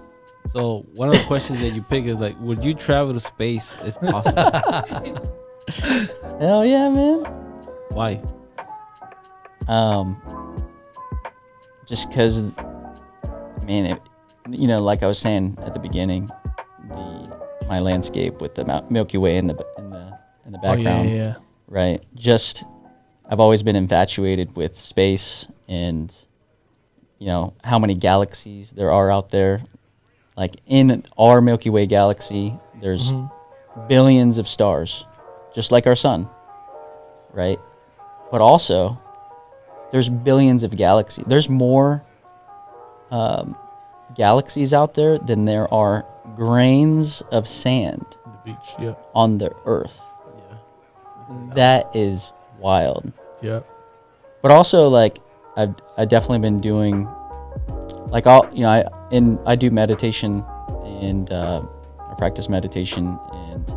So one of the questions that you pick is like, would you travel to space if possible? Hell yeah, man. Why? Just because, like I was saying at the beginning, my landscape with the Milky Way in the background, yeah. right? Just, I've always been infatuated with space, and how many galaxies there are out there. Like in our Milky Way galaxy, there's billions of stars, just like our sun, right? But also, there's billions of galaxies. There's more galaxies out there than there are grains of sand The beach. Yeah. on the Earth. Yeah. That is wild. Yeah. But also, like, I've definitely been doing, like, I do meditation, and I practice meditation, and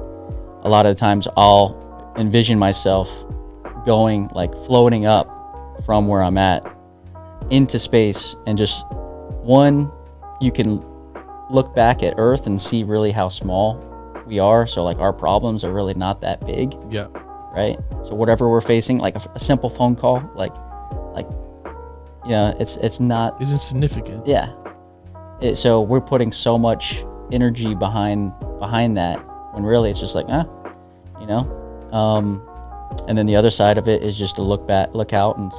a lot of the times I'll envision myself going, like, floating up from where I'm at into space, and just one, you can look back at Earth and see really how small we are. So like our problems are really not that big, Yeah. right? So whatever we're facing, like a simple phone call, like it's not. It's insignificant. Yeah. So we're putting so much energy behind that when really it's just like, you know. And then the other side of it is just to look out and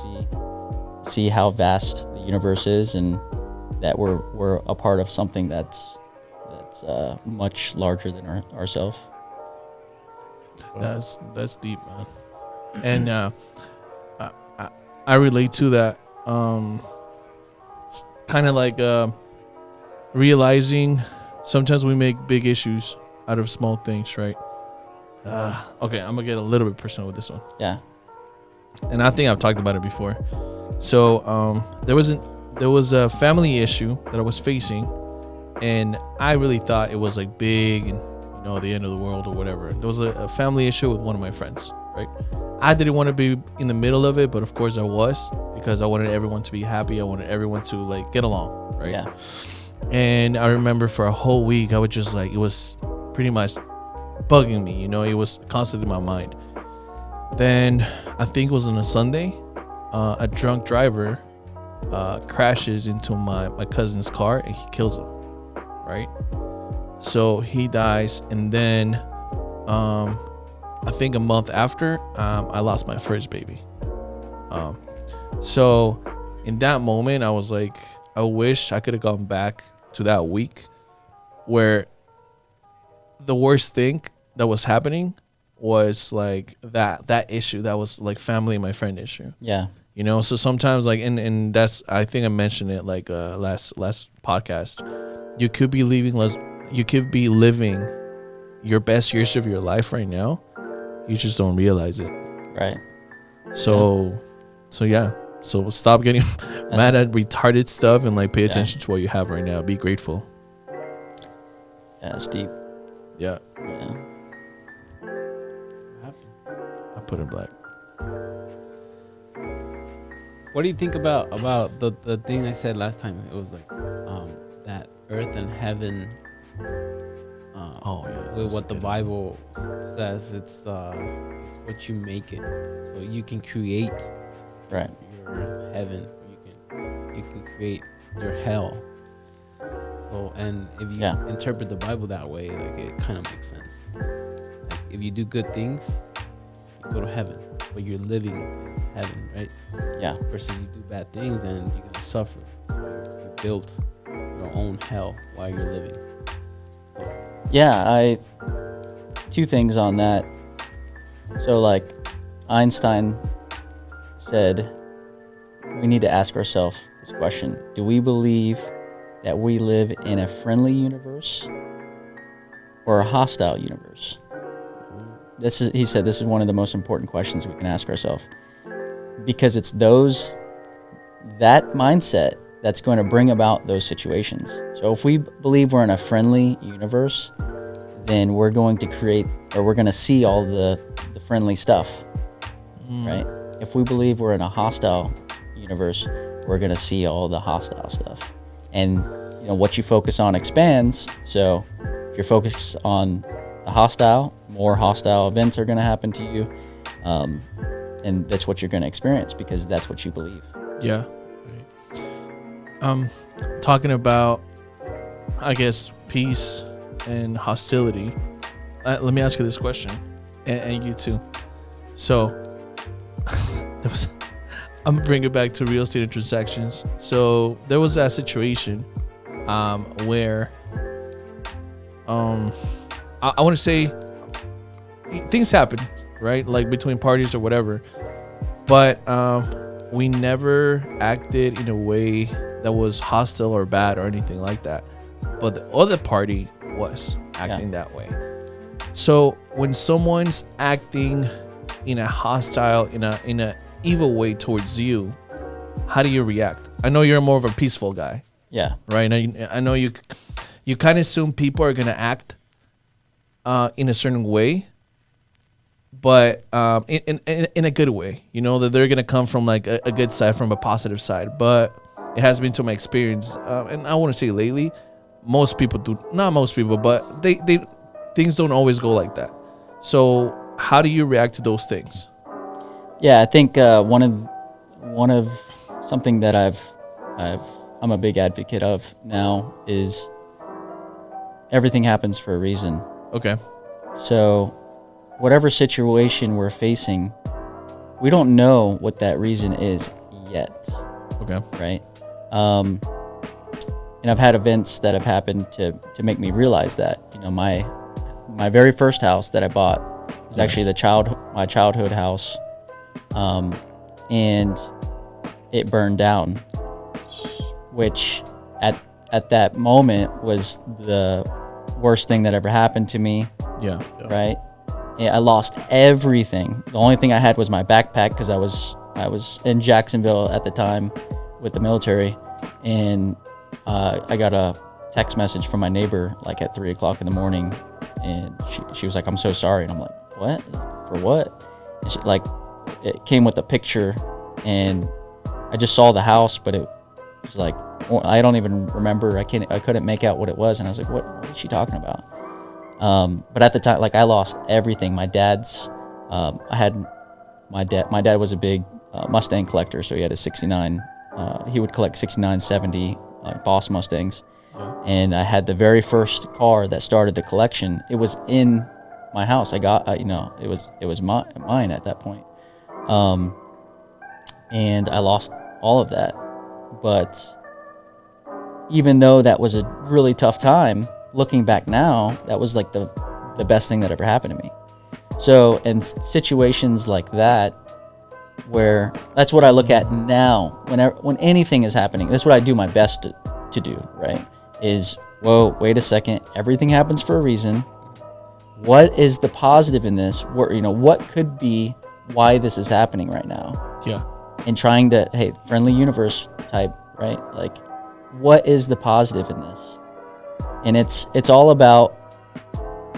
see how vast the universe is, and that we're a part of something that's much larger than ourselves. That's deep, man. And I relate to that. Kind of like realizing sometimes we make big issues out of small things, right? Okay, I'm gonna get a little bit personal with this one. Yeah. And I think I've talked about it before. So there was a family issue that I was facing, and I really thought it was like big and the end of the world or whatever. There was a family issue with one of my friends, right? I didn't want to be in the middle of it, but of course I was, because I wanted everyone to be happy. I wanted everyone to like get along, right? Yeah. And I remember for a whole week I would just like, it was pretty much bugging me, it was constantly in my mind. Then I think it was on a Sunday, a drunk driver crashes into my cousin's car and he kills him, right? So he dies, and then I think a month after, I lost my first baby. So in that moment I was like, I wish I could have gone back to that week where the worst thing that was happening was like that issue that was like family and my friend issue. Yeah. So sometimes like, and that's, I think I mentioned it like last podcast, you could be living your best years of your life right now. You just don't realize it. Right. So stop getting mad at retarded stuff and like pay attention to what you have right now. Be grateful. Yeah, it's deep. Yeah. Yeah. I put it black. What do you think about the thing I said last time? It was like that earth and heaven. With what the Bible says, it's what you make it. So you can create Right. your heaven. You can create your hell. So, and if you interpret the Bible that way, like it kind of makes sense. Like if you do good things, you go to heaven, but you're living in heaven, right? Yeah. Versus you do bad things and you're gonna suffer. So you built your own hell while you're living. Yeah, two things on that. So like Einstein said, we need to ask ourselves this question: do we believe that we live in a friendly universe or a hostile universe? He said this is one of the most important questions we can ask ourselves, because it's that mindset that's going to bring about those situations. So if we believe we're in a friendly universe, then we're going to see all the friendly stuff, right? If we believe we're in a hostile universe, we're going to see all the hostile stuff. And what you focus on expands. So if you're focused on the hostile, more hostile events are going to happen to you. And that's what you're going to experience, because that's what you believe. Yeah. Talking about, I guess, peace and hostility. Let me ask you this question, and you too. So, I'm bringing it back to real estate and transactions. So there was that situation where I want to say things happen, right? Like between parties or whatever, but we never acted in a way that was hostile or bad or anything like that. But the other party was acting that way. So when someone's acting in a hostile, in a evil way towards you, how do you react? I know you're more of a peaceful guy. Yeah. Right. I know you kind of assume people are gonna act in a certain way, but in a good way, you know, that they're gonna come from like a good side, from a positive side. But it has been to my experience, and I want to say lately, most people do, not most people, but they things don't always go like that. So how do you react to those things? Yeah, I think one of something that I'm a big advocate of now is everything happens for a reason. Okay. So whatever situation we're facing, we don't know what that reason is yet. Okay. Right? And I've had events that have happened to make me realize that. You know, my very first house that I bought was actually my childhood house, and it burned down, which at that moment was the worst thing that ever happened to me. Yeah. Right? I lost everything. The only thing I had was my backpack, because I was in Jacksonville at the time with the military, and I got a text message from my neighbor like at 3:00 in the morning, and she was like, "I'm so sorry," and I'm like, "What? For what?" And she, like, it came with a picture, and I just saw the house, but it was like, I don't even remember. I couldn't make out what it was, and I was like, "What is she talking about?" But at the time, like, I lost everything. My dad's, my dad was a big Mustang collector, so he had a 69. He would collect 69, 70 Boss Mustangs. Yeah. And I had the very first car that started the collection. It was in my house. I got, it was mine at that point. And I lost all of that. But even though that was a really tough time, looking back now, that was like the best thing that ever happened to me. So in situations like that, where that's what I look at now, when anything is happening, that's what I do my best to do, right? Is, whoa, wait a second, everything happens for a reason. What is the positive in this? What could be why this is happening right now? Yeah. And trying to, hey, friendly universe type, right? Like, what is the positive in this? And it's all about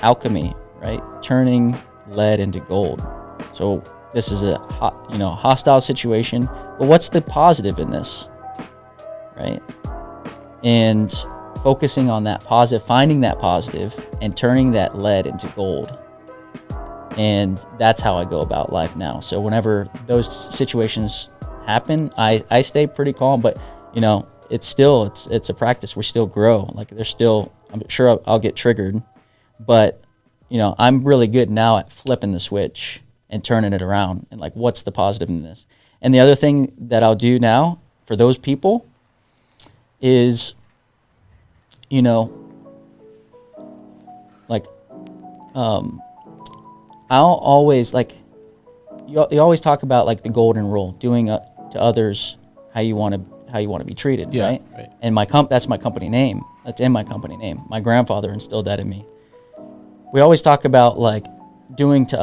alchemy, right? Turning lead into gold. So this is a hostile situation, but what's the positive in this, right? And focusing on that positive, finding that positive, and turning that lead into gold. And that's how I go about life now. So whenever those situations happen, I stay pretty calm, but it's a practice. We still grow. Like, I'm sure I'll get triggered, but I'm really good now at flipping the switch and turning it around, and like, what's the positive in this? And the other thing that I'll do now for those people is, like, I'll always, like, you always talk about like the golden rule, doing to others how you want to be treated, right? And that's my company name. That's in my company name. My grandfather instilled that in me. We always talk about like doing to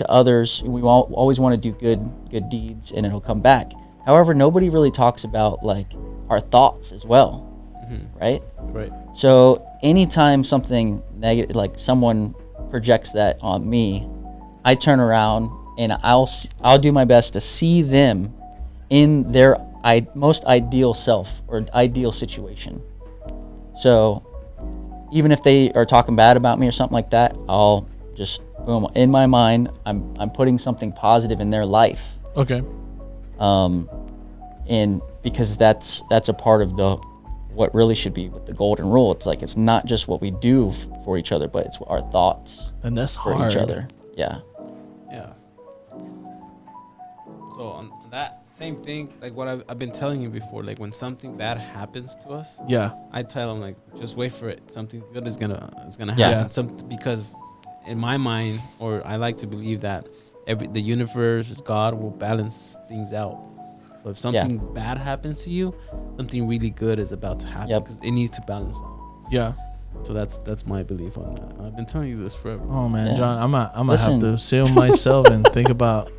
others. We always want to do good deeds, and it'll come back. However, nobody really talks about like our thoughts as well, right? Right. So anytime something negative, like someone projects that on me, I turn around and I'll do my best to see them in their most ideal self or ideal situation. So even if they are talking bad about me or something like that, I'll just, boom, in my mind, I'm putting something positive in their life. Okay. And because that's a part of what really should be with the golden rule. It's like, it's not just what we do for each other, but it's our thoughts And that's for hard. each other. Yeah. Yeah. So on that same thing, like what I've been telling you before, like when something bad happens to us, Yeah. I tell them like, just wait for it. Something good is gonna Yeah. happen. Because in my mind, or I like to believe that the universe, God will balance things out. So if something bad happens to you, something really good is about to happen, because it needs to balance out. Yeah. So that's my belief on that. I've been telling you this forever. Oh man, Yeah. John, I'm gonna Listen. have to sit with myself and think about.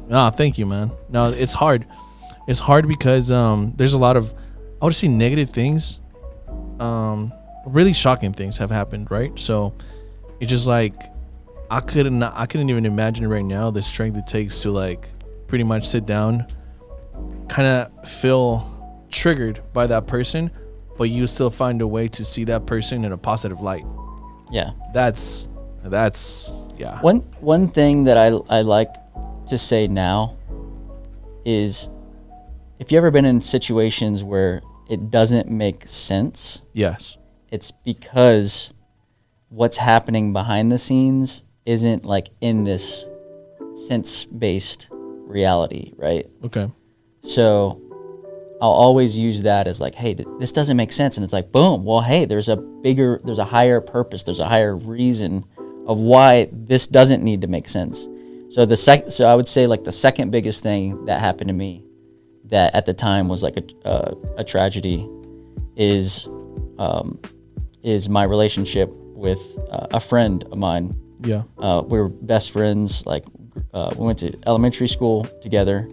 No, thank you, man. No, it's hard. It's hard because there's a lot of, I would say, negative things. Really shocking things have happened, right? So it's just like, I couldn't even imagine right now the strength it takes to like pretty much sit down, kind of feel triggered by that person, but you still find a way to see that person in a positive light. Yeah. That's yeah. One thing that I like to say now is, if you ever been in situations where it doesn't make sense, Yes. it's because what's happening behind the scenes isn't like in this sense-based reality, right? Okay. So I'll always use that as like, hey, this doesn't make sense. And it's like, boom, well, hey, there's a higher purpose, there's a higher reason of why this doesn't need to make sense. So so I would say like the second biggest thing that happened to me that at the time was like a tragedy is my relationship with a friend of mine. Yeah. We were best friends. Like we went to elementary school together.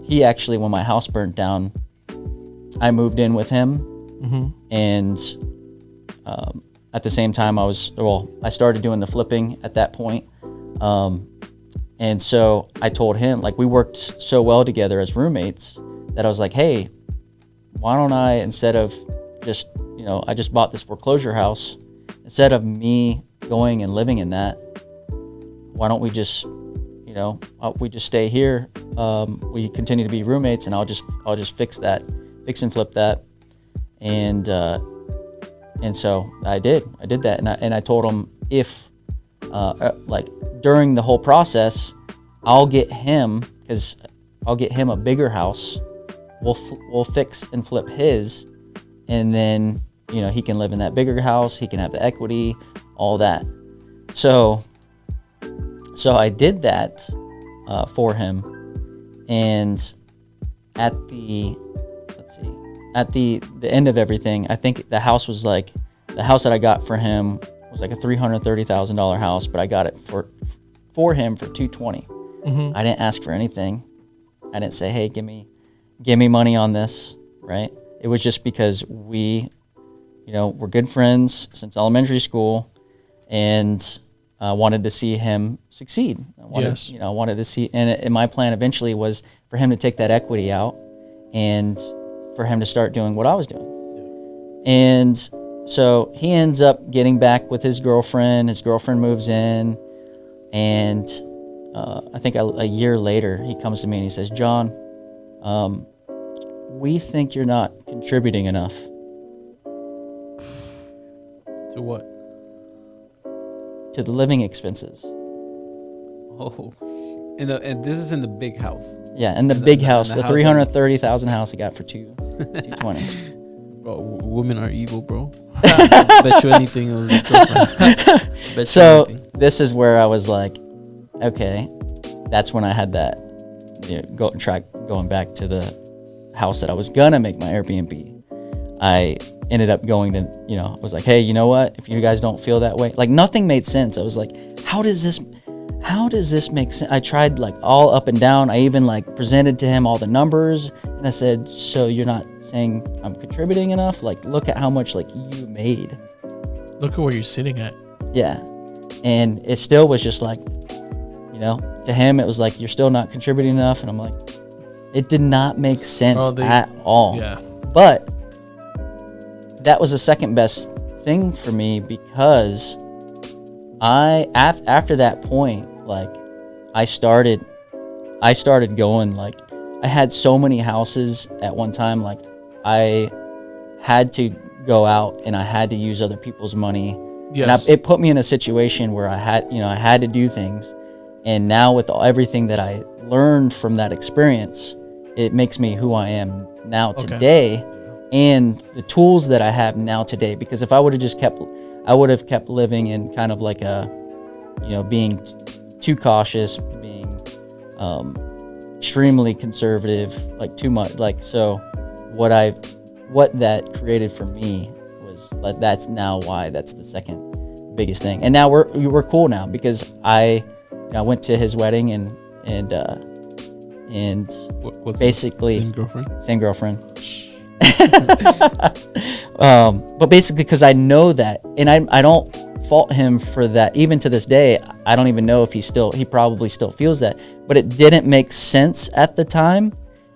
He actually, when my house burnt down, I moved in with him. Mm-hmm. And at the same time, I started doing the flipping at that point. And so I told him, like, we worked so well together as roommates that I was like, hey, why don't I, instead of just, I just bought this foreclosure house, instead of me going and living in that, why don't we just, we just stay here. We continue to be roommates, and I'll just fix and flip that. And so I did that. And I told him, if, like during the whole process, I'll get him a bigger house. We'll fix and flip his, and then, he can live in that bigger house. He can have the equity, all that. So I did that for him, and at the end of everything, I think the house that I got for him was like a $330,000 house, but I got it for him for $220,000. Mm-hmm. I didn't ask for anything. I didn't say, hey, give me money on this, right? It was just because we're good friends since elementary school, and I wanted to see him succeed. I wanted to see, and my plan eventually was for him to take that equity out and for him to start doing what I was doing. Yeah. And so he ends up getting back with his girlfriend. His girlfriend moves in, and I think a year later, he comes to me and he says, John, we think you're not contributing enough. To what? To the living expenses. Oh, and this is in the big house. Yeah, in the big house, the $330,000 house I got for $220,000. Bro, women are evil, bro. Bet you anything. So this is where I was like, okay, that's when I had that going back to the house that I was gonna make my Airbnb. I ended up going to, I was like, hey, you know what? If you guys don't feel that way, like nothing made sense. I was like, how does this make sense? I tried like all up and down. I even like presented to him all the numbers, and I said, so you're not saying I'm contributing enough? Like, look at how much like you made. Look at where you're sitting at. Yeah. And it still was just like, to him, it was like, you're still not contributing enough. And I'm like, it did not make sense at all. Yeah. But that was the second best thing for me, because after that point, like I started going, like I had so many houses at one time, like I had to go out and I had to use other people's money. Yes. And it put me in a situation where I had to do things. And now with everything that I learned from that experience, it makes me who I am now today, and the tools that I have now today. Because if I would have kept living in kind of like a, being too cautious, being extremely conservative, like too much, like, so what that created for me was like, that's the second biggest thing. And now we're cool now, because I went to his wedding and basically same girlfriend. But basically, because I know that, and I don't fault him for that. Even to this day, I don't even know if he probably still feels that, but it didn't make sense at the time.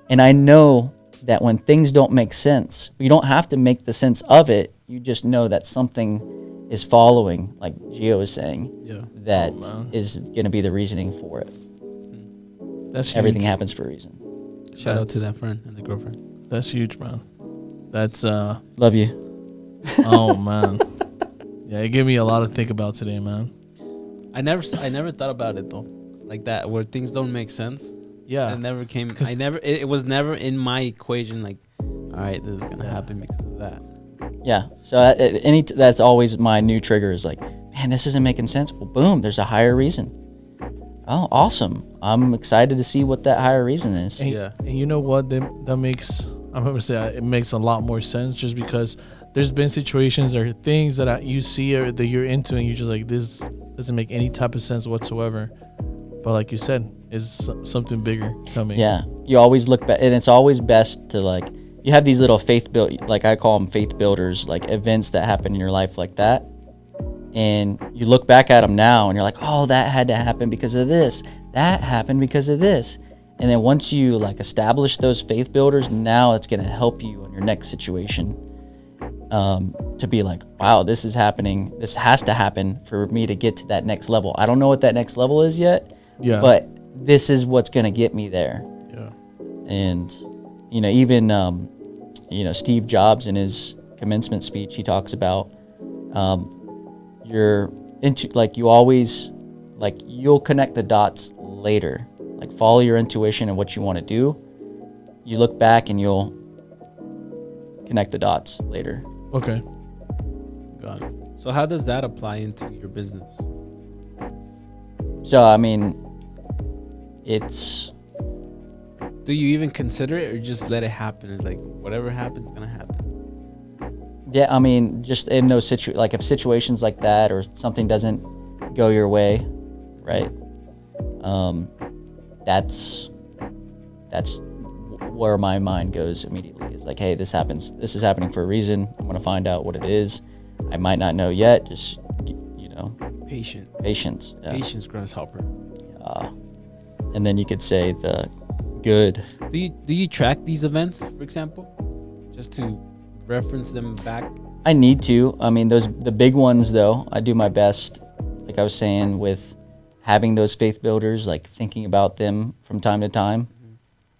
And I know that when things don't make sense, you don't have to make the sense of it. You just know that something is following, like Gio was saying, that is going to be the reasoning for it. That's everything huge. happens for a reason. Shout out to that friend and the girlfriend. That's huge, man. That's love you. Oh man. Yeah, it gave me a lot to think about today, man. I never thought about it though, like that, where things don't make sense. Yeah, it never came. It was never in my equation. Like, all right, this is gonna happen because of that. Yeah. So that's always my new trigger is like, man, this isn't making sense. Well, boom, there's a higher reason. Oh, awesome! I'm excited to see what that higher reason is. And, and you know what? That makes, I'm gonna say it makes a lot more sense, just because there's been situations or things that you see or that you're into, and you're just like, this doesn't make any type of sense whatsoever. But like you said, is something bigger coming. Yeah, you always look back, and it's always best to like, you have these little like I call them faith builders, like events that happen in your life like that. And you look back at them now and you're like, oh, that had to happen because of this. That happened because of this. And then once you like establish those faith builders, now it's going to help you in your next situation to be like, wow, this is happening. This has to happen for me to get to that next level. I don't know what that next level is yet, but this is what's going to get me there. Yeah. And, you know, even, you know, Steve Jobs in his commencement speech, he talks about, you're into, like, you always, like, you'll connect the dots later. Like, follow your intuition and what you want to do. You look back and you'll connect the dots later. Okay. Got it. So how does that apply into your business? So, I mean, it's... Do you even consider it, or just let it happen? It's like, whatever happens, is going to happen. Yeah, I mean, just in those like if situations like that or something doesn't go your way, right? That's where my mind goes immediately. It's like, hey, this happens. This is happening for a reason. I'm gonna find out what it is. I might not know yet. Just, you know, Patience. Yeah. Patience grows helper. And then you could say the good. Do you track these events, for example, just to reference them back? I need to. I mean, the big ones though, I do my best. Like I was saying, with having those faith builders, like thinking about them from time to time,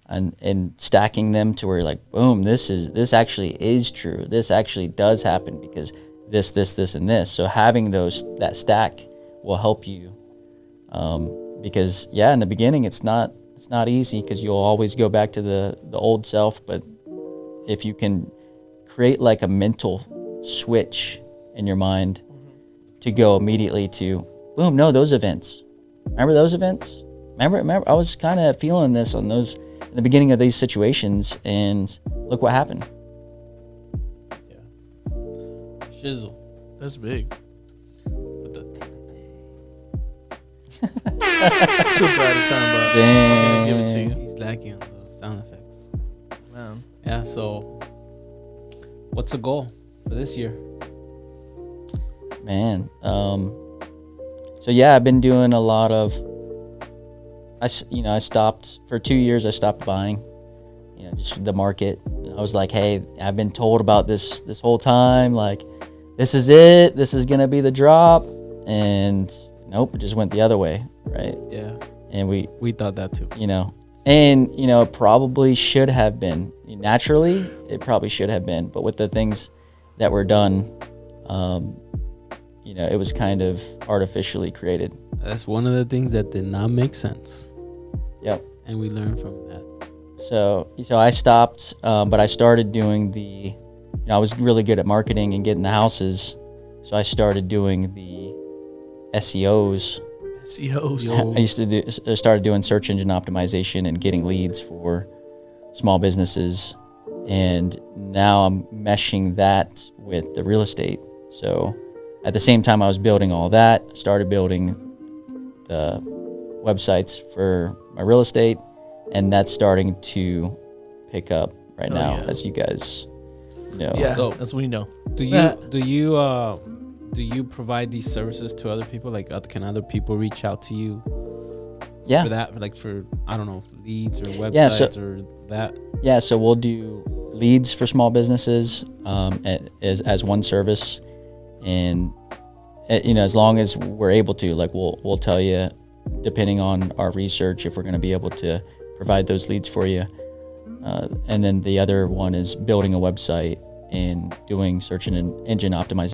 and stacking them to where like, boom, this actually is true. This actually does happen because this, and this. So having that stack will help you, because in the beginning it's not easy, because you'll always go back to the old self. But if you can create like a mental switch in your mind to go immediately to, boom, no, those events. Remember those events? Remember, I was kind of feeling this on those in the beginning of these situations, and look what happened. Yeah. Shizzle. That's big. With the Super out of time, but Dang. I'm gonna give it to you. He's lacking on the sound effects. Man. Yeah, so what's the goal for this year? Man. So yeah, I've been doing a lot of, I stopped for 2 years. I stopped buying, just the market. I was like, hey, I've been told about this whole time. Like, this is it. This is going to be the drop. And nope, it just went the other way. Right. Yeah. And we thought that too. It probably should have been naturally, it probably should have been, but with the things that were done, it was kind of artificially created. That's one of the things that did not make sense. Yep. And we learned from that. So I stopped, but I started doing I was really good at marketing and getting the houses. So I started doing the SEOs. I started doing search engine optimization and getting leads for small businesses. And now I'm meshing that with the real estate. So at the same time I was building all that, started building the websites for my real estate, and that's starting to pick up right now, as you guys know. Yeah, so that's what we know. Do you do you provide these services to other people? Like, can other people reach out to you Yeah. for that? Like for, I don't know, leads or websites Yeah, so- or that? Yeah, so we'll do leads for small businesses as one service, and as long as we're able to, like we'll tell you, depending on our research, if we're going to be able to provide those leads for you. And then the other one is building a website and doing search and engine optimization.